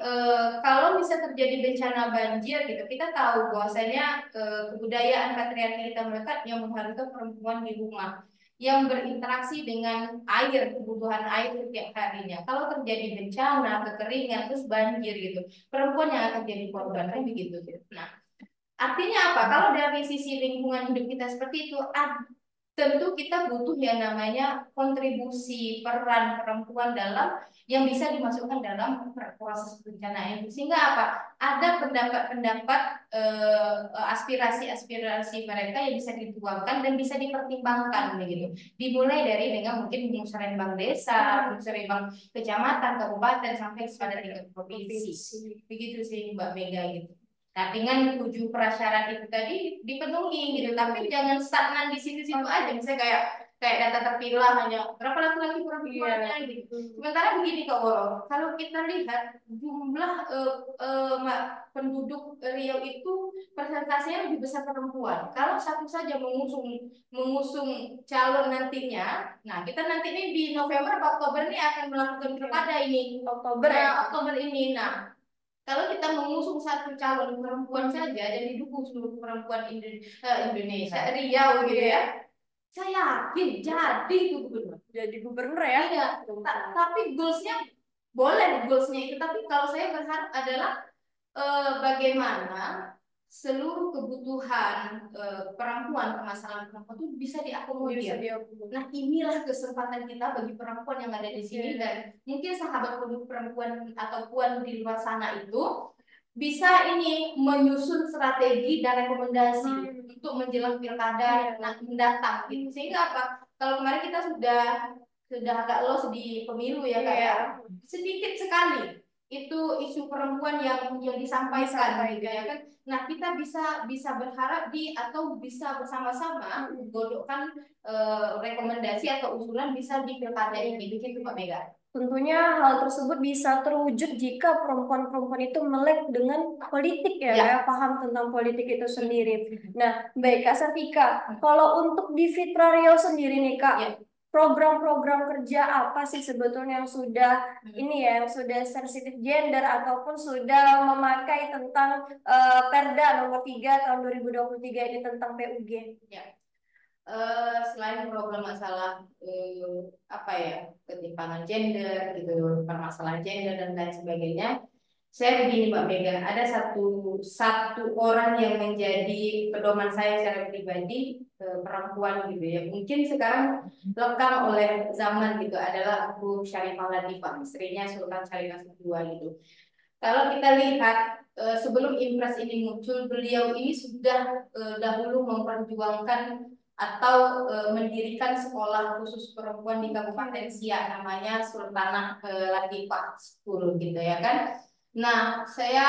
kalau bisa terjadi bencana banjir gitu, kita tahu bahwasanya kebudayaan patriarki kita melekat yang mengharuskan perempuan di rumah yang berinteraksi dengan air, kebutuhan air setiap harinya. Kalau terjadi bencana, kekeringan, terus banjir gitu, perempuan yang akan jadi korban kan begitu gitu. Nah, artinya apa? Kalau dari sisi lingkungan hidup kita seperti itu, tentu kita butuh yang namanya kontribusi peran perempuan dalam yang bisa dimasukkan dalam proses bencana itu. Sehingga apa? Ada pendapat-pendapat aspirasi-aspirasi mereka yang bisa dituangkan dan bisa dipertimbangkan begitu. Dimulai dari dengan mungkin musrenbang desa, musrenbang kecamatan, kabupaten sampai pada tingkat provinsi. Begitu sih Mbak Mega gitu. Nah, dengan 7 prasyarat itu tadi dipenuhi gitu, tapi jangan stagnan di situ-situ aja. Misalnya kayak data terpilah hanya berapa laki-laki perempuannya gitu. Sementara begini Kak Woro, kalau kita lihat jumlah penduduk Riau itu persentasenya lebih besar perempuan. Kalau satu saja mengusung calon nantinya, nah kita nanti ini di November atau Oktober ini akan melakukan pilkada ini. Oktober ini. Nah, kalau kita mengusung satu calon perempuan saja dan didukung seluruh perempuan Indonesia, Riau gitu ya, saya yakin jadi itu gubernur. Jadi gubernur ya. Iya, tapi goalsnya boleh goalsnya itu, tapi kalau saya berharap adalah bagaimana seluruh kebutuhan perempuan, permasalahan perempuan itu bisa diakomodir. Nah, inilah kesempatan kita bagi perempuan yang ada di sini dan mungkin sahabat perempuan atau puan di luar sana itu bisa ini menyusun strategi dan rekomendasi untuk menjelang pilkada mendatang gitu. Sehingga apa? Kalau kemarin kita sudah agak lost di pemilu ya kayak sedikit sekali itu isu perempuan yang disampaikan gitu ya kan. Nah, kita bisa berharap atau bisa bersama-sama menggodokkan rekomendasi atau usulan bisa di pilkada ini, begitu Pak Mega. Tentunya hal tersebut bisa terwujud jika perempuan-perempuan itu melek dengan politik ya, paham tentang politik itu sendiri. Nah, baik Kak Safika, kalau untuk di Fitra Riau sendiri nih Kak, program-program kerja apa sih sebetulnya yang sudah ini ya, yang sudah sensitif gender ataupun sudah memakai tentang Perda nomor 3 tahun 2023 ini tentang PUG? Ya. Selain problem masalah apa ya, ketimpangan gender gitu, permasalahan gender dan lain sebagainya, saya begini Mbak Mega, ada satu orang yang menjadi pedoman saya secara pribadi, perempuan gitu ya. Mungkin sekarang lekang oleh zaman gitu, adalah Ibu Syarifah Latifah, istrinya Sultan Syarifah II gitu. Kalau kita lihat sebelum Impres ini muncul, beliau ini sudah dahulu memperjuangkan atau mendirikan sekolah khusus perempuan di Kabupaten Siak, namanya Sultanah Latifah 10 gitu ya kan. Nah, saya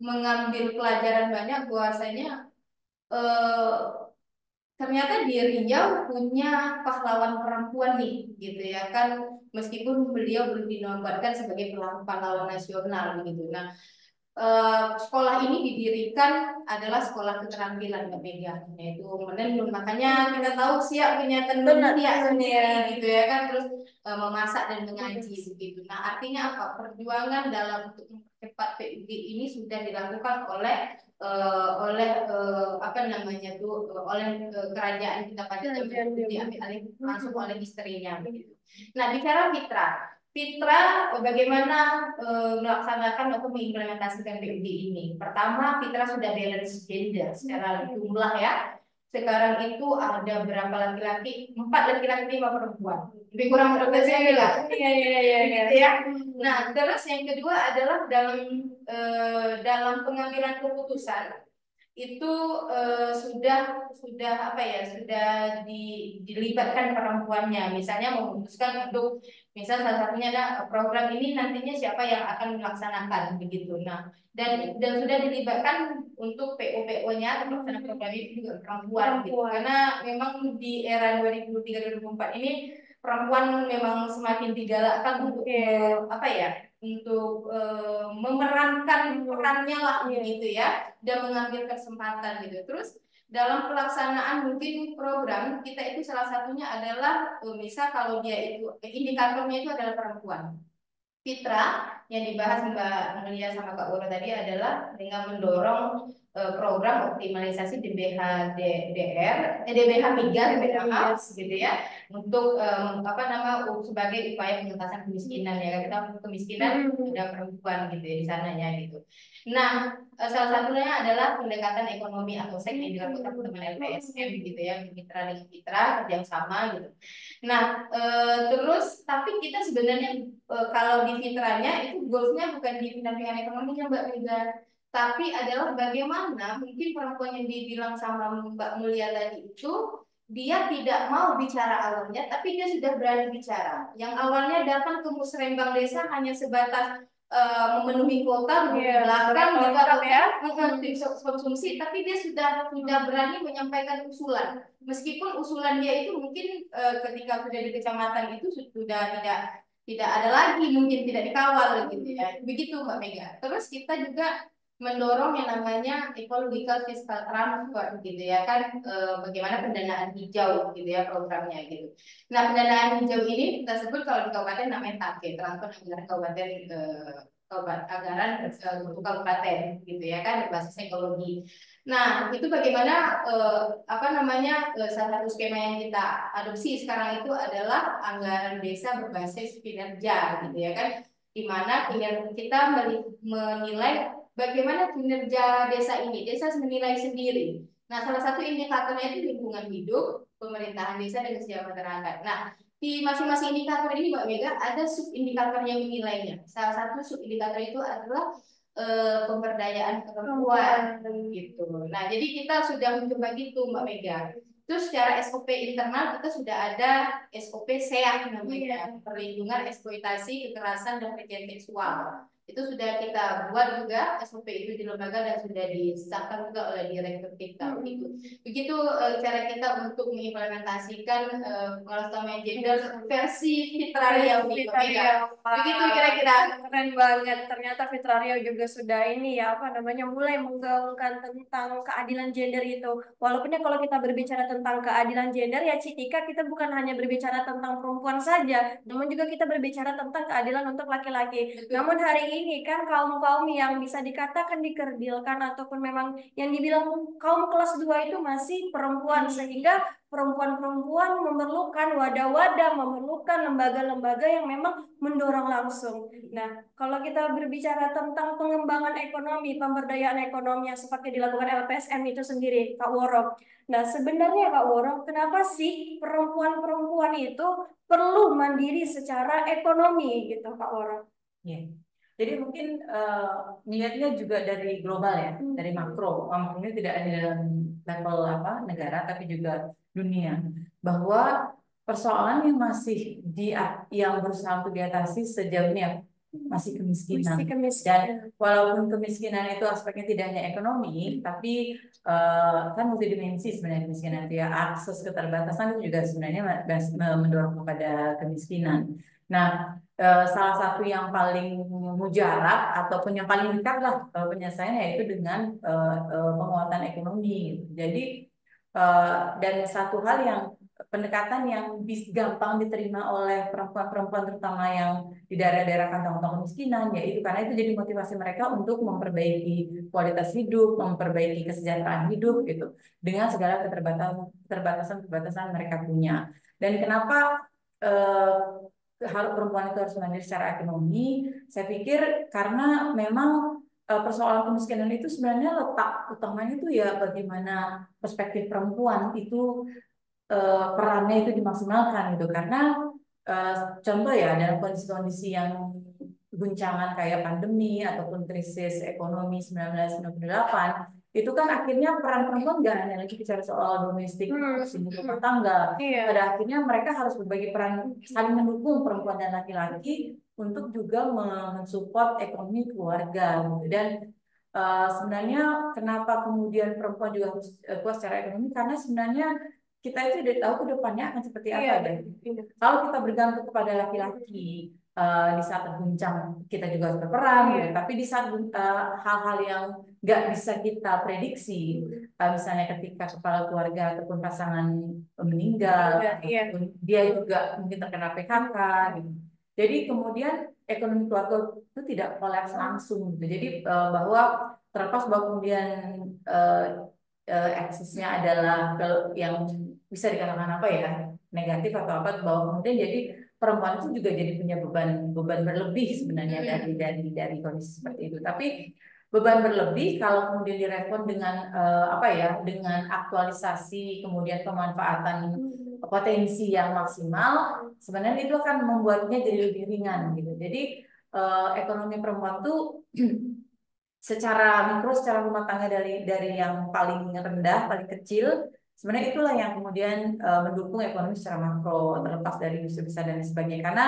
mengambil pelajaran banyak bahwasanya ternyata di Riau punya pahlawan perempuan nih gitu ya kan, meskipun beliau belum dinobatkan sebagai pahlawan nasional gitu. Nah, sekolah ini didirikan adalah sekolah keterampilan Mbak Mega, yaitu menenun. Makanya kita tahu Siak punya tenun Siak sendiri gitu ya kan, terus memasak dan mengaji begitu. Nah, artinya apa? Perjuangan dalam untuk mempercepat PUG ini sudah dilakukan oleh apa namanya tuh, oleh kerajaan kita pada zaman itu, diambil alih langsung oleh istrinya begitu. Nah, bicara Fitra bagaimana melaksanakan atau mengimplementasikan PUG ini? Pertama, Fitra sudah balance gender secara jumlah ya. Sekarang itu ada berapa laki-laki? 4 laki-laki, 5 perempuan. Lebih kurang representasi lah. Iya. Nah, terus yang kedua adalah dalam pengambilan keputusan itu sudah apa ya, sudah dilibatkan perempuannya. Misalnya memutuskan untuk, misal salah satunya ada program ini nantinya siapa yang akan melaksanakan begitu. Nah, dan sudah dilibatkan untuk PO-PO-nya atau pelaksana program ini juga perempuan gitu. Karena memang di era 2023-2024 ini perempuan memang semakin digalakkan untuk apa ya, untuk memerankan perannya lah gitu ya, dan mengambil kesempatan gitu. Terus dalam pelaksanaan mungkin program kita itu salah satunya adalah misal kalau dia itu indikatornya itu adalah perempuan. Fitra yang dibahas Mbak Melia sama Kak Ura tadi adalah dengan mendorong program optimalisasi DBH migas gitu ya, untuk apa sebagai upaya pengentasan kemiskinan ya, kita kemiskinan pada perempuan gitu ya di sananya gitu. Nah, salah satunya adalah pendekatan ekonomi atau seks yang dilakukan teman LPSM gitu ya, mitra dengan mitra kerja sama gitu. Nah, terus tapi kita sebenarnya kalau di fitranya itu goalsnya bukan di pendampingan ekonominya Mbak Mega, tapi adalah bagaimana mungkin perempuan yang dibilang sama Mbak Mulia tadi itu, dia tidak mau bicara awalnya, tapi dia sudah berani bicara. Yang awalnya datang ke musrembang desa hanya sebatas memenuhi kuota di belakang gitu atau konsumsi, tapi dia sudah berani menyampaikan usulan. Meskipun usulan dia itu mungkin ketika sudah di kecamatan itu sudah tidak ada lagi, mungkin tidak dikawal gitu ya. Begitu Mbak Mega. Terus kita juga mendorong yang namanya ecological fiscal transfer gitu ya kan, bagaimana pendanaan hijau gitu ya programnya gitu. Nah, pendanaan hijau ini kita sebut kalau di kabupaten namanya TAKE, transfer anggaran kabupaten anggaran untuk kabupaten gitu ya kan, berbasis ekologi. Nah, itu bagaimana apa namanya, salah satu skema yang kita adopsi sekarang itu adalah anggaran desa berbasis kinerja gitu ya kan, di mana kita menilai bagaimana kinerja desa ini, desa menilai sendiri. Nah, salah satu indikatornya itu lingkungan hidup, pemerintahan desa, dan kesejahteraan masyarakat. Nah, di masing-masing indikator ini Mbak Mega ada sub indikator yang menilainya. Salah satu sub indikator itu adalah pemberdayaan perempuan gitu. Nah, jadi kita sudah mencoba gitu Mbak Mega. Terus secara SOP internal kita sudah ada SOP SEAK namanya, perlindungan eksploitasi kekerasan dan pelecehan seksual. Itu sudah kita buat juga SOP itu di lembaga dan sudah disahkan juga oleh direktur kita. Begitu cara kita untuk mengimplementasikan pengalaman gender versi Fitraria begitu kira-kira. Keren banget. Ternyata Fitraria juga sudah ini ya apa namanya mulai menggaungkan tentang keadilan gender itu. Walaupun ya kalau kita berbicara tentang keadilan gender ya Citika, kita bukan hanya berbicara tentang perempuan saja, namun juga kita berbicara tentang keadilan untuk laki-laki. Namun hari ini kan kaum-kaum yang bisa dikatakan dikerdilkan ataupun memang yang dibilang kaum kelas 2 itu masih perempuan, sehingga perempuan-perempuan memerlukan wadah-wadah, memerlukan lembaga-lembaga yang memang mendorong langsung. Nah, kalau kita berbicara tentang pengembangan ekonomi, pemberdayaan ekonomi yang seperti dilakukan LPSM itu sendiri, Kak Woro. Nah, sebenarnya Kak Woro, kenapa sih perempuan-perempuan itu perlu mandiri secara ekonomi gitu, Kak Woro? Ya. Jadi mungkin melihatnya juga dari global ya, dari makro. Makronya tidak hanya dalam level negara, tapi juga dunia. Bahwa persoalan yang masih yang berusaha untuk diatasi sejauh ini masih kemiskinan. Dan walaupun kemiskinan itu aspeknya tidak hanya ekonomi, tapi kan multidimensi sebenarnya kemiskinan itu ya. Akses keterbatasan itu juga sebenarnya mendorong kepada kemiskinan. Nah, salah satu yang paling mujarab ataupun yang paling dekat lah penyelesaiannya yaitu dengan penguatan ekonomi. Jadi dan satu hal yang pendekatan yang gampang diterima oleh perempuan-perempuan terutama yang di daerah-daerah kantong-kantong kemiskinan, yaitu karena itu jadi motivasi mereka untuk memperbaiki kualitas hidup, memperbaiki kesejahteraan hidup gitu dengan segala keterbatasan mereka punya. Dan kenapa perempuan itu harus mandiri secara ekonomi? Saya pikir karena memang persoalan kemiskinan itu sebenarnya letak utamanya itu ya bagaimana perspektif perempuan itu perannya itu dimaksimalkan gitu. Karena contoh ya dalam kondisi-kondisi yang guncangan kayak pandemi ataupun krisis ekonomi 1998 itu kan akhirnya peran perempuan nggak hanya lagi bicara soal domestik rumah tangga. Pada akhirnya mereka harus berbagi peran, saling mendukung perempuan dan laki-laki untuk juga mensupport ekonomi keluarga gitu. Dan sebenarnya kenapa kemudian perempuan juga harus kuat secara ekonomi, karena sebenarnya kita itu udah tahu ke depannya akan seperti apa. Kalau kita bergantung kepada laki-laki di saat terguncang kita juga harus berperan gitu. Tapi di saat hal-hal yang nggak bisa kita prediksi, misalnya ketika kepala keluarga ataupun pasangan meninggal, dia juga mungkin terkena PHK gitu. Jadi kemudian ekonomi keluarga itu tidak kolaps langsung gitu. Jadi bahwa terlepas bahwa kemudian eksisnya adalah yang bisa dikatakan apa ya negatif atau apa, bahwa kemudian jadi perempuan itu juga jadi punya beban berlebih sebenarnya dari kondisi seperti itu. Tapi beban berlebih kalau kemudian direspon dengan dengan aktualisasi kemudian pemanfaatan potensi yang maksimal, sebenarnya itu akan membuatnya jadi lebih ringan gitu. Jadi ekonomi perempuan tuh secara mikro, secara rumah tangga dari yang paling rendah, paling kecil, sebenarnya itulah yang kemudian mendukung ekonomi secara makro, terlepas dari industri besar dan sebagainya. Karena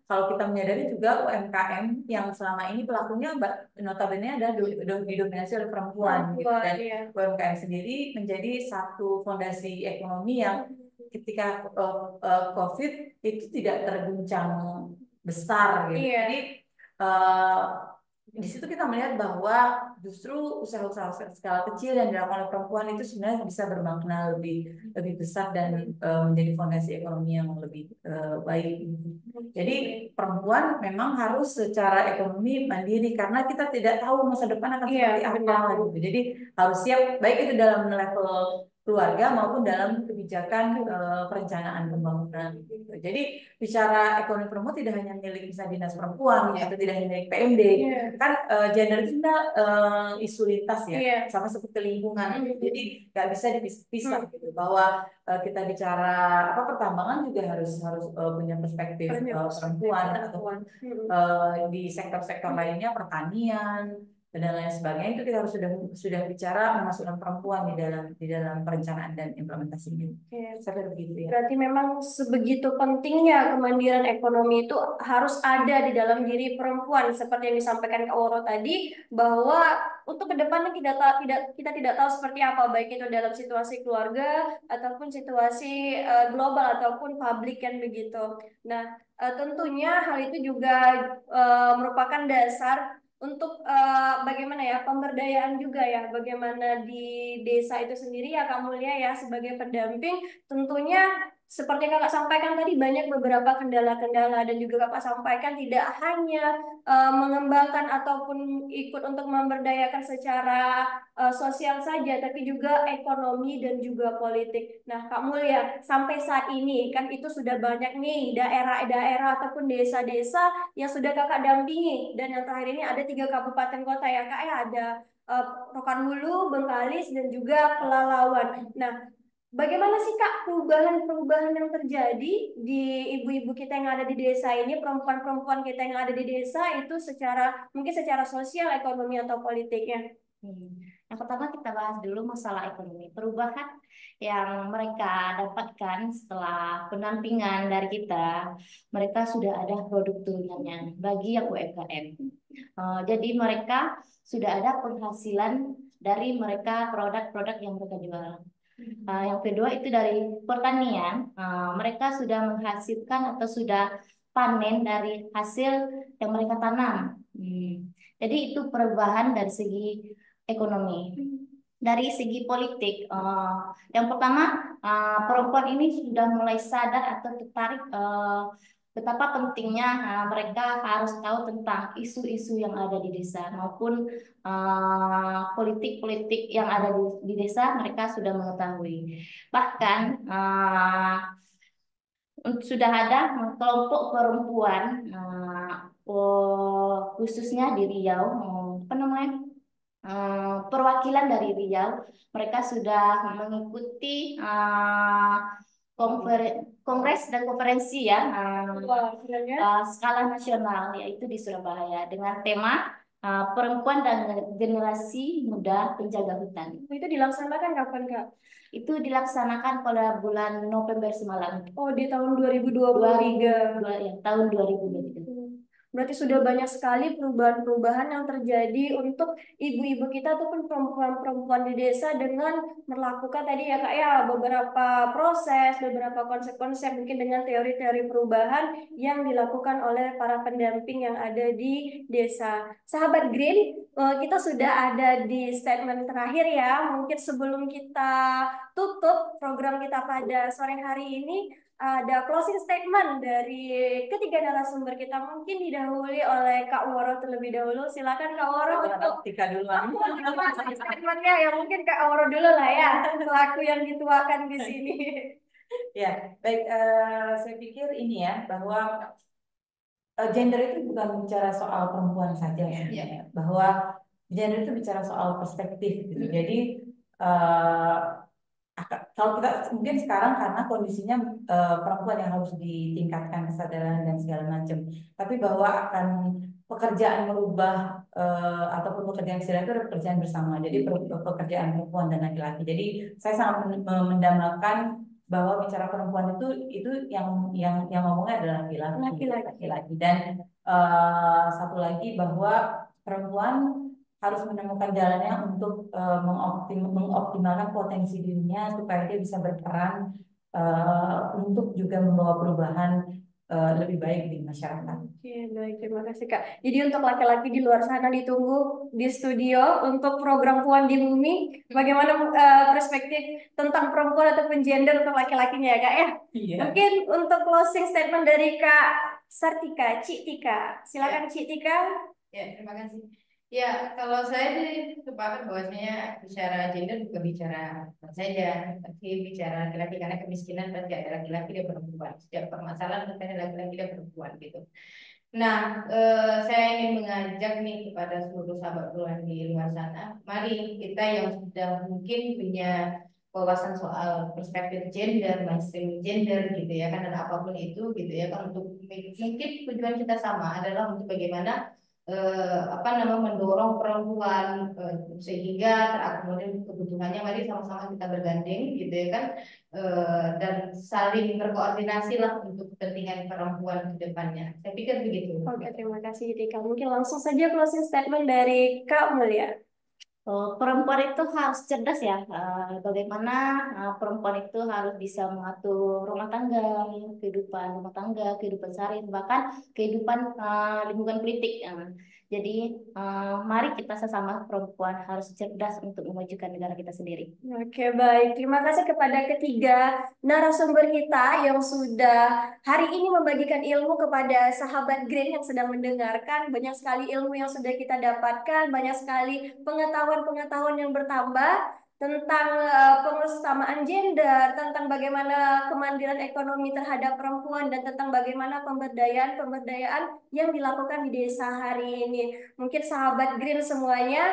kalau kita menyadari juga UMKM yang selama ini pelakunya notabene adalah didominasi oleh perempuan, gitu. Dan UMKM sendiri menjadi satu fondasi ekonomi yang ketika COVID itu tidak terguncang besar gitu. Jadi di situ kita melihat bahwa justru usaha-usaha skala kecil yang dilakukan oleh perempuan itu sebenarnya bisa bermakna lebih besar dan menjadi fondasi ekonomi yang lebih baik. Jadi perempuan memang harus secara ekonomi mandiri karena kita tidak tahu masa depan akan seperti apa gitu. Jadi harus siap baik itu dalam level keluarga maupun dalam kebijakan perencanaan pembangunan. Jadi bicara ekonomi perempuan tidak hanya milik misalnya dinas perempuan atau tidak hanya milik PMD, kan gender itu isu lintas ya, sama seperti lingkungan. Jadi nggak bisa dipisah gitu bahwa kita bicara pertambangan juga harus punya perspektif perempuan ataupun di sektor-sektor lainnya pertanian, dan lain sebagainya, itu kita harus sudah bicara memasukkan perempuan di dalam perencanaan dan implementasinya. Oke. Saya kira begitu ya. Berarti memang sebegitu pentingnya kemandirian ekonomi itu harus ada di dalam diri perempuan, seperti yang disampaikan Kak Woro tadi, bahwa untuk kedepannya kita tidak tahu seperti apa, baik itu dalam situasi keluarga ataupun situasi global ataupun publik kan begitu. Nah, tentunya hal itu juga merupakan dasar untuk bagaimana ya pemberdayaan juga ya, bagaimana di desa itu sendiri ya Kak Mulia ya sebagai pendamping. Tentunya seperti yang Kakak sampaikan tadi banyak beberapa kendala-kendala dan juga Kakak sampaikan tidak hanya mengembangkan ataupun ikut untuk memberdayakan secara sosial saja, tapi juga ekonomi dan juga politik. Nah, Kak Mulia, sampai saat ini kan itu sudah banyak nih daerah-daerah ataupun desa-desa yang sudah Kakak dampingi, dan yang terakhir ini ada 3 kabupaten kota ya Kak ya, ada Rokan Hulu, Bengkalis, dan juga Pelalawan. Nah, bagaimana sih Kak perubahan-perubahan yang terjadi di ibu-ibu kita yang ada di desa ini, perempuan-perempuan kita yang ada di desa itu mungkin secara sosial, ekonomi, atau politiknya? Yang pertama kita bahas dulu masalah ekonomi. Perubahan yang mereka dapatkan setelah pendampingan dari kita, mereka sudah ada produk turunannya bagi yang UMKM. Jadi mereka sudah ada penghasilan dari mereka produk-produk yang mereka jual. Yang kedua itu dari pertanian, mereka sudah menghasilkan atau sudah panen dari hasil yang mereka tanam. Jadi itu perubahan dari segi ekonomi. Dari segi politik, yang pertama perempuan ini sudah mulai sadar atau tertarik betapa pentingnya mereka harus tahu tentang isu-isu yang ada di desa maupun politik-politik yang ada di desa, mereka sudah mengetahui. Bahkan sudah ada kelompok perempuan khususnya di Riau, apa namanya, perwakilan dari Riau, mereka sudah mengikuti kongres dan konferensi ya skala nasional, yaitu di Surabaya dengan tema perempuan dan generasi muda penjaga hutan. Itu dilaksanakan kapan Kak? Itu dilaksanakan pada bulan November semalam. Oh, di tahun 2023. Ya, tahun 2023. Berarti sudah banyak sekali perubahan-perubahan yang terjadi untuk ibu-ibu kita ataupun perempuan-perempuan di desa dengan melakukan tadi ya Kak ya beberapa proses, beberapa konsep-konsep mungkin dengan teori-teori perubahan yang dilakukan oleh para pendamping yang ada di desa. Sahabat Green, kita sudah ada di statement terakhir ya. Mungkin sebelum kita tutup program kita pada sore hari ini, ada closing statement dari ketiga narasumber kita, mungkin didahului oleh Kak Woro terlebih dahulu. Silakan Kak Woro untuk Tika duluan. statementnya ya, mungkin Kak Woro dulu lah ya, selaku yang dituakan di sini. Ya, baik. Saya pikir ini ya bahwa gender itu bukan bicara soal perempuan saja ya, bahwa gender itu bicara soal perspektif gitu. Jadi kalau kita mungkin sekarang karena kondisinya perempuan yang harus ditingkatkan kesadaran dan segala macam, tapi bahwa akan pekerjaan merubah ataupun pekerjaan istirahat itu adalah pekerjaan bersama. Jadi pekerjaan perempuan dan laki-laki. Jadi saya sangat mendambakan bahwa bicara perempuan itu yang ngomongnya adalah laki-laki. Dan satu lagi bahwa perempuan harus menemukan jalannya untuk mengoptimalkan potensi dirinya supaya dia bisa berperan untuk juga membawa perubahan lebih baik di masyarakat. Oke, baik, terima kasih Kak. Jadi untuk laki-laki di luar sana ditunggu di studio untuk program Puan di Bumi. Bagaimana perspektif tentang perempuan ataupun gender untuk laki-lakinya ya Kak ya? Iya. Mungkin untuk closing statement dari Kak Sartika, Cik Tika. Silakan Cik Tika. Ya, terima kasih. Ya, kalau saya sih sepakat bahwasanya bicara gender bukan bicara saja, tapi bicara laki-laki, karena kemiskinan pasti ada laki-laki dan perempuan. Setiap permasalahan pasti ada laki-laki dan perempuan gitu. Nah, saya ingin mengajak nih kepada seluruh sahabat Tuhan di luar sana, mari kita yang sudah mungkin punya wawasan soal perspektif gender, mainstream gender gitu ya kan, dan apapun itu gitu ya kan, untuk mungkin tujuan kita sama adalah untuk bagaimana apa namanya mendorong perempuan sehingga terakomodir kebutuhannya. Mari sama-sama kita bergandeng gitu ya kan, dan saling berkoordinasi lah untuk kepentingan perempuan ke depannya. Saya pikir begitu. Oke, terima kasih Dika. Mungkin langsung saja closing statement dari Kak Mulia. Perempuan itu harus cerdas ya. Bagaimana perempuan itu harus bisa mengatur rumah tangga, kehidupan rumah tangga, kehidupan sehari, bahkan kehidupan lingkungan politik. Jadi mari kita sesama perempuan harus cerdas untuk memajukan negara kita sendiri. Oke, baik. Terima kasih kepada ketiga narasumber kita yang sudah hari ini membagikan ilmu kepada sahabat Green yang sedang mendengarkan. Banyak sekali ilmu yang sudah kita dapatkan, banyak sekali pengetahuan-pengetahuan yang bertambah tentang pengusamaan gender, tentang bagaimana kemandirian ekonomi terhadap perempuan, dan tentang bagaimana pemberdayaan-pemberdayaan yang dilakukan di desa hari ini. Mungkin sahabat Green semuanya,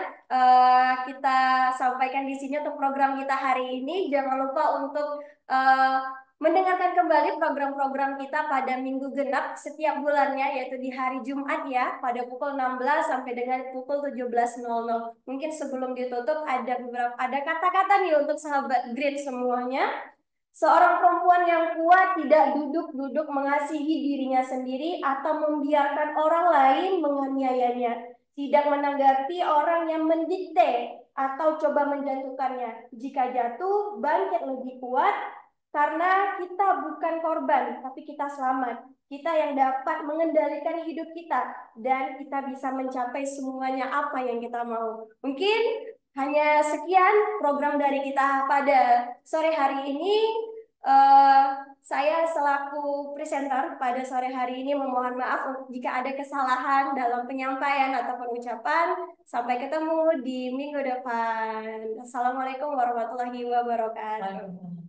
kita sampaikan di sini untuk program kita hari ini. Jangan lupa untuk mendengarkan kembali program-program kita pada minggu genap setiap bulannya, yaitu di hari Jumat ya, pada pukul 16 sampai dengan pukul 17.00. Mungkin sebelum ditutup ada kata-kata nih untuk sahabat Green semuanya. Seorang perempuan yang kuat tidak duduk-duduk mengasihi dirinya sendiri atau membiarkan orang lain menganiayanya. Tidak menanggapi orang yang mendikte atau coba menjatuhkannya. Jika jatuh, bangkit lebih kuat karena kita bukan korban, tapi kita selamat. Kita yang dapat mengendalikan hidup kita dan kita bisa mencapai semuanya apa yang kita mau. Mungkin hanya sekian program dari kita pada sore hari ini. Saya selaku presenter pada sore hari ini memohon maaf jika ada kesalahan dalam penyampaian ataupun ucapan. Sampai ketemu di minggu depan. Assalamualaikum warahmatullahi wabarakatuh.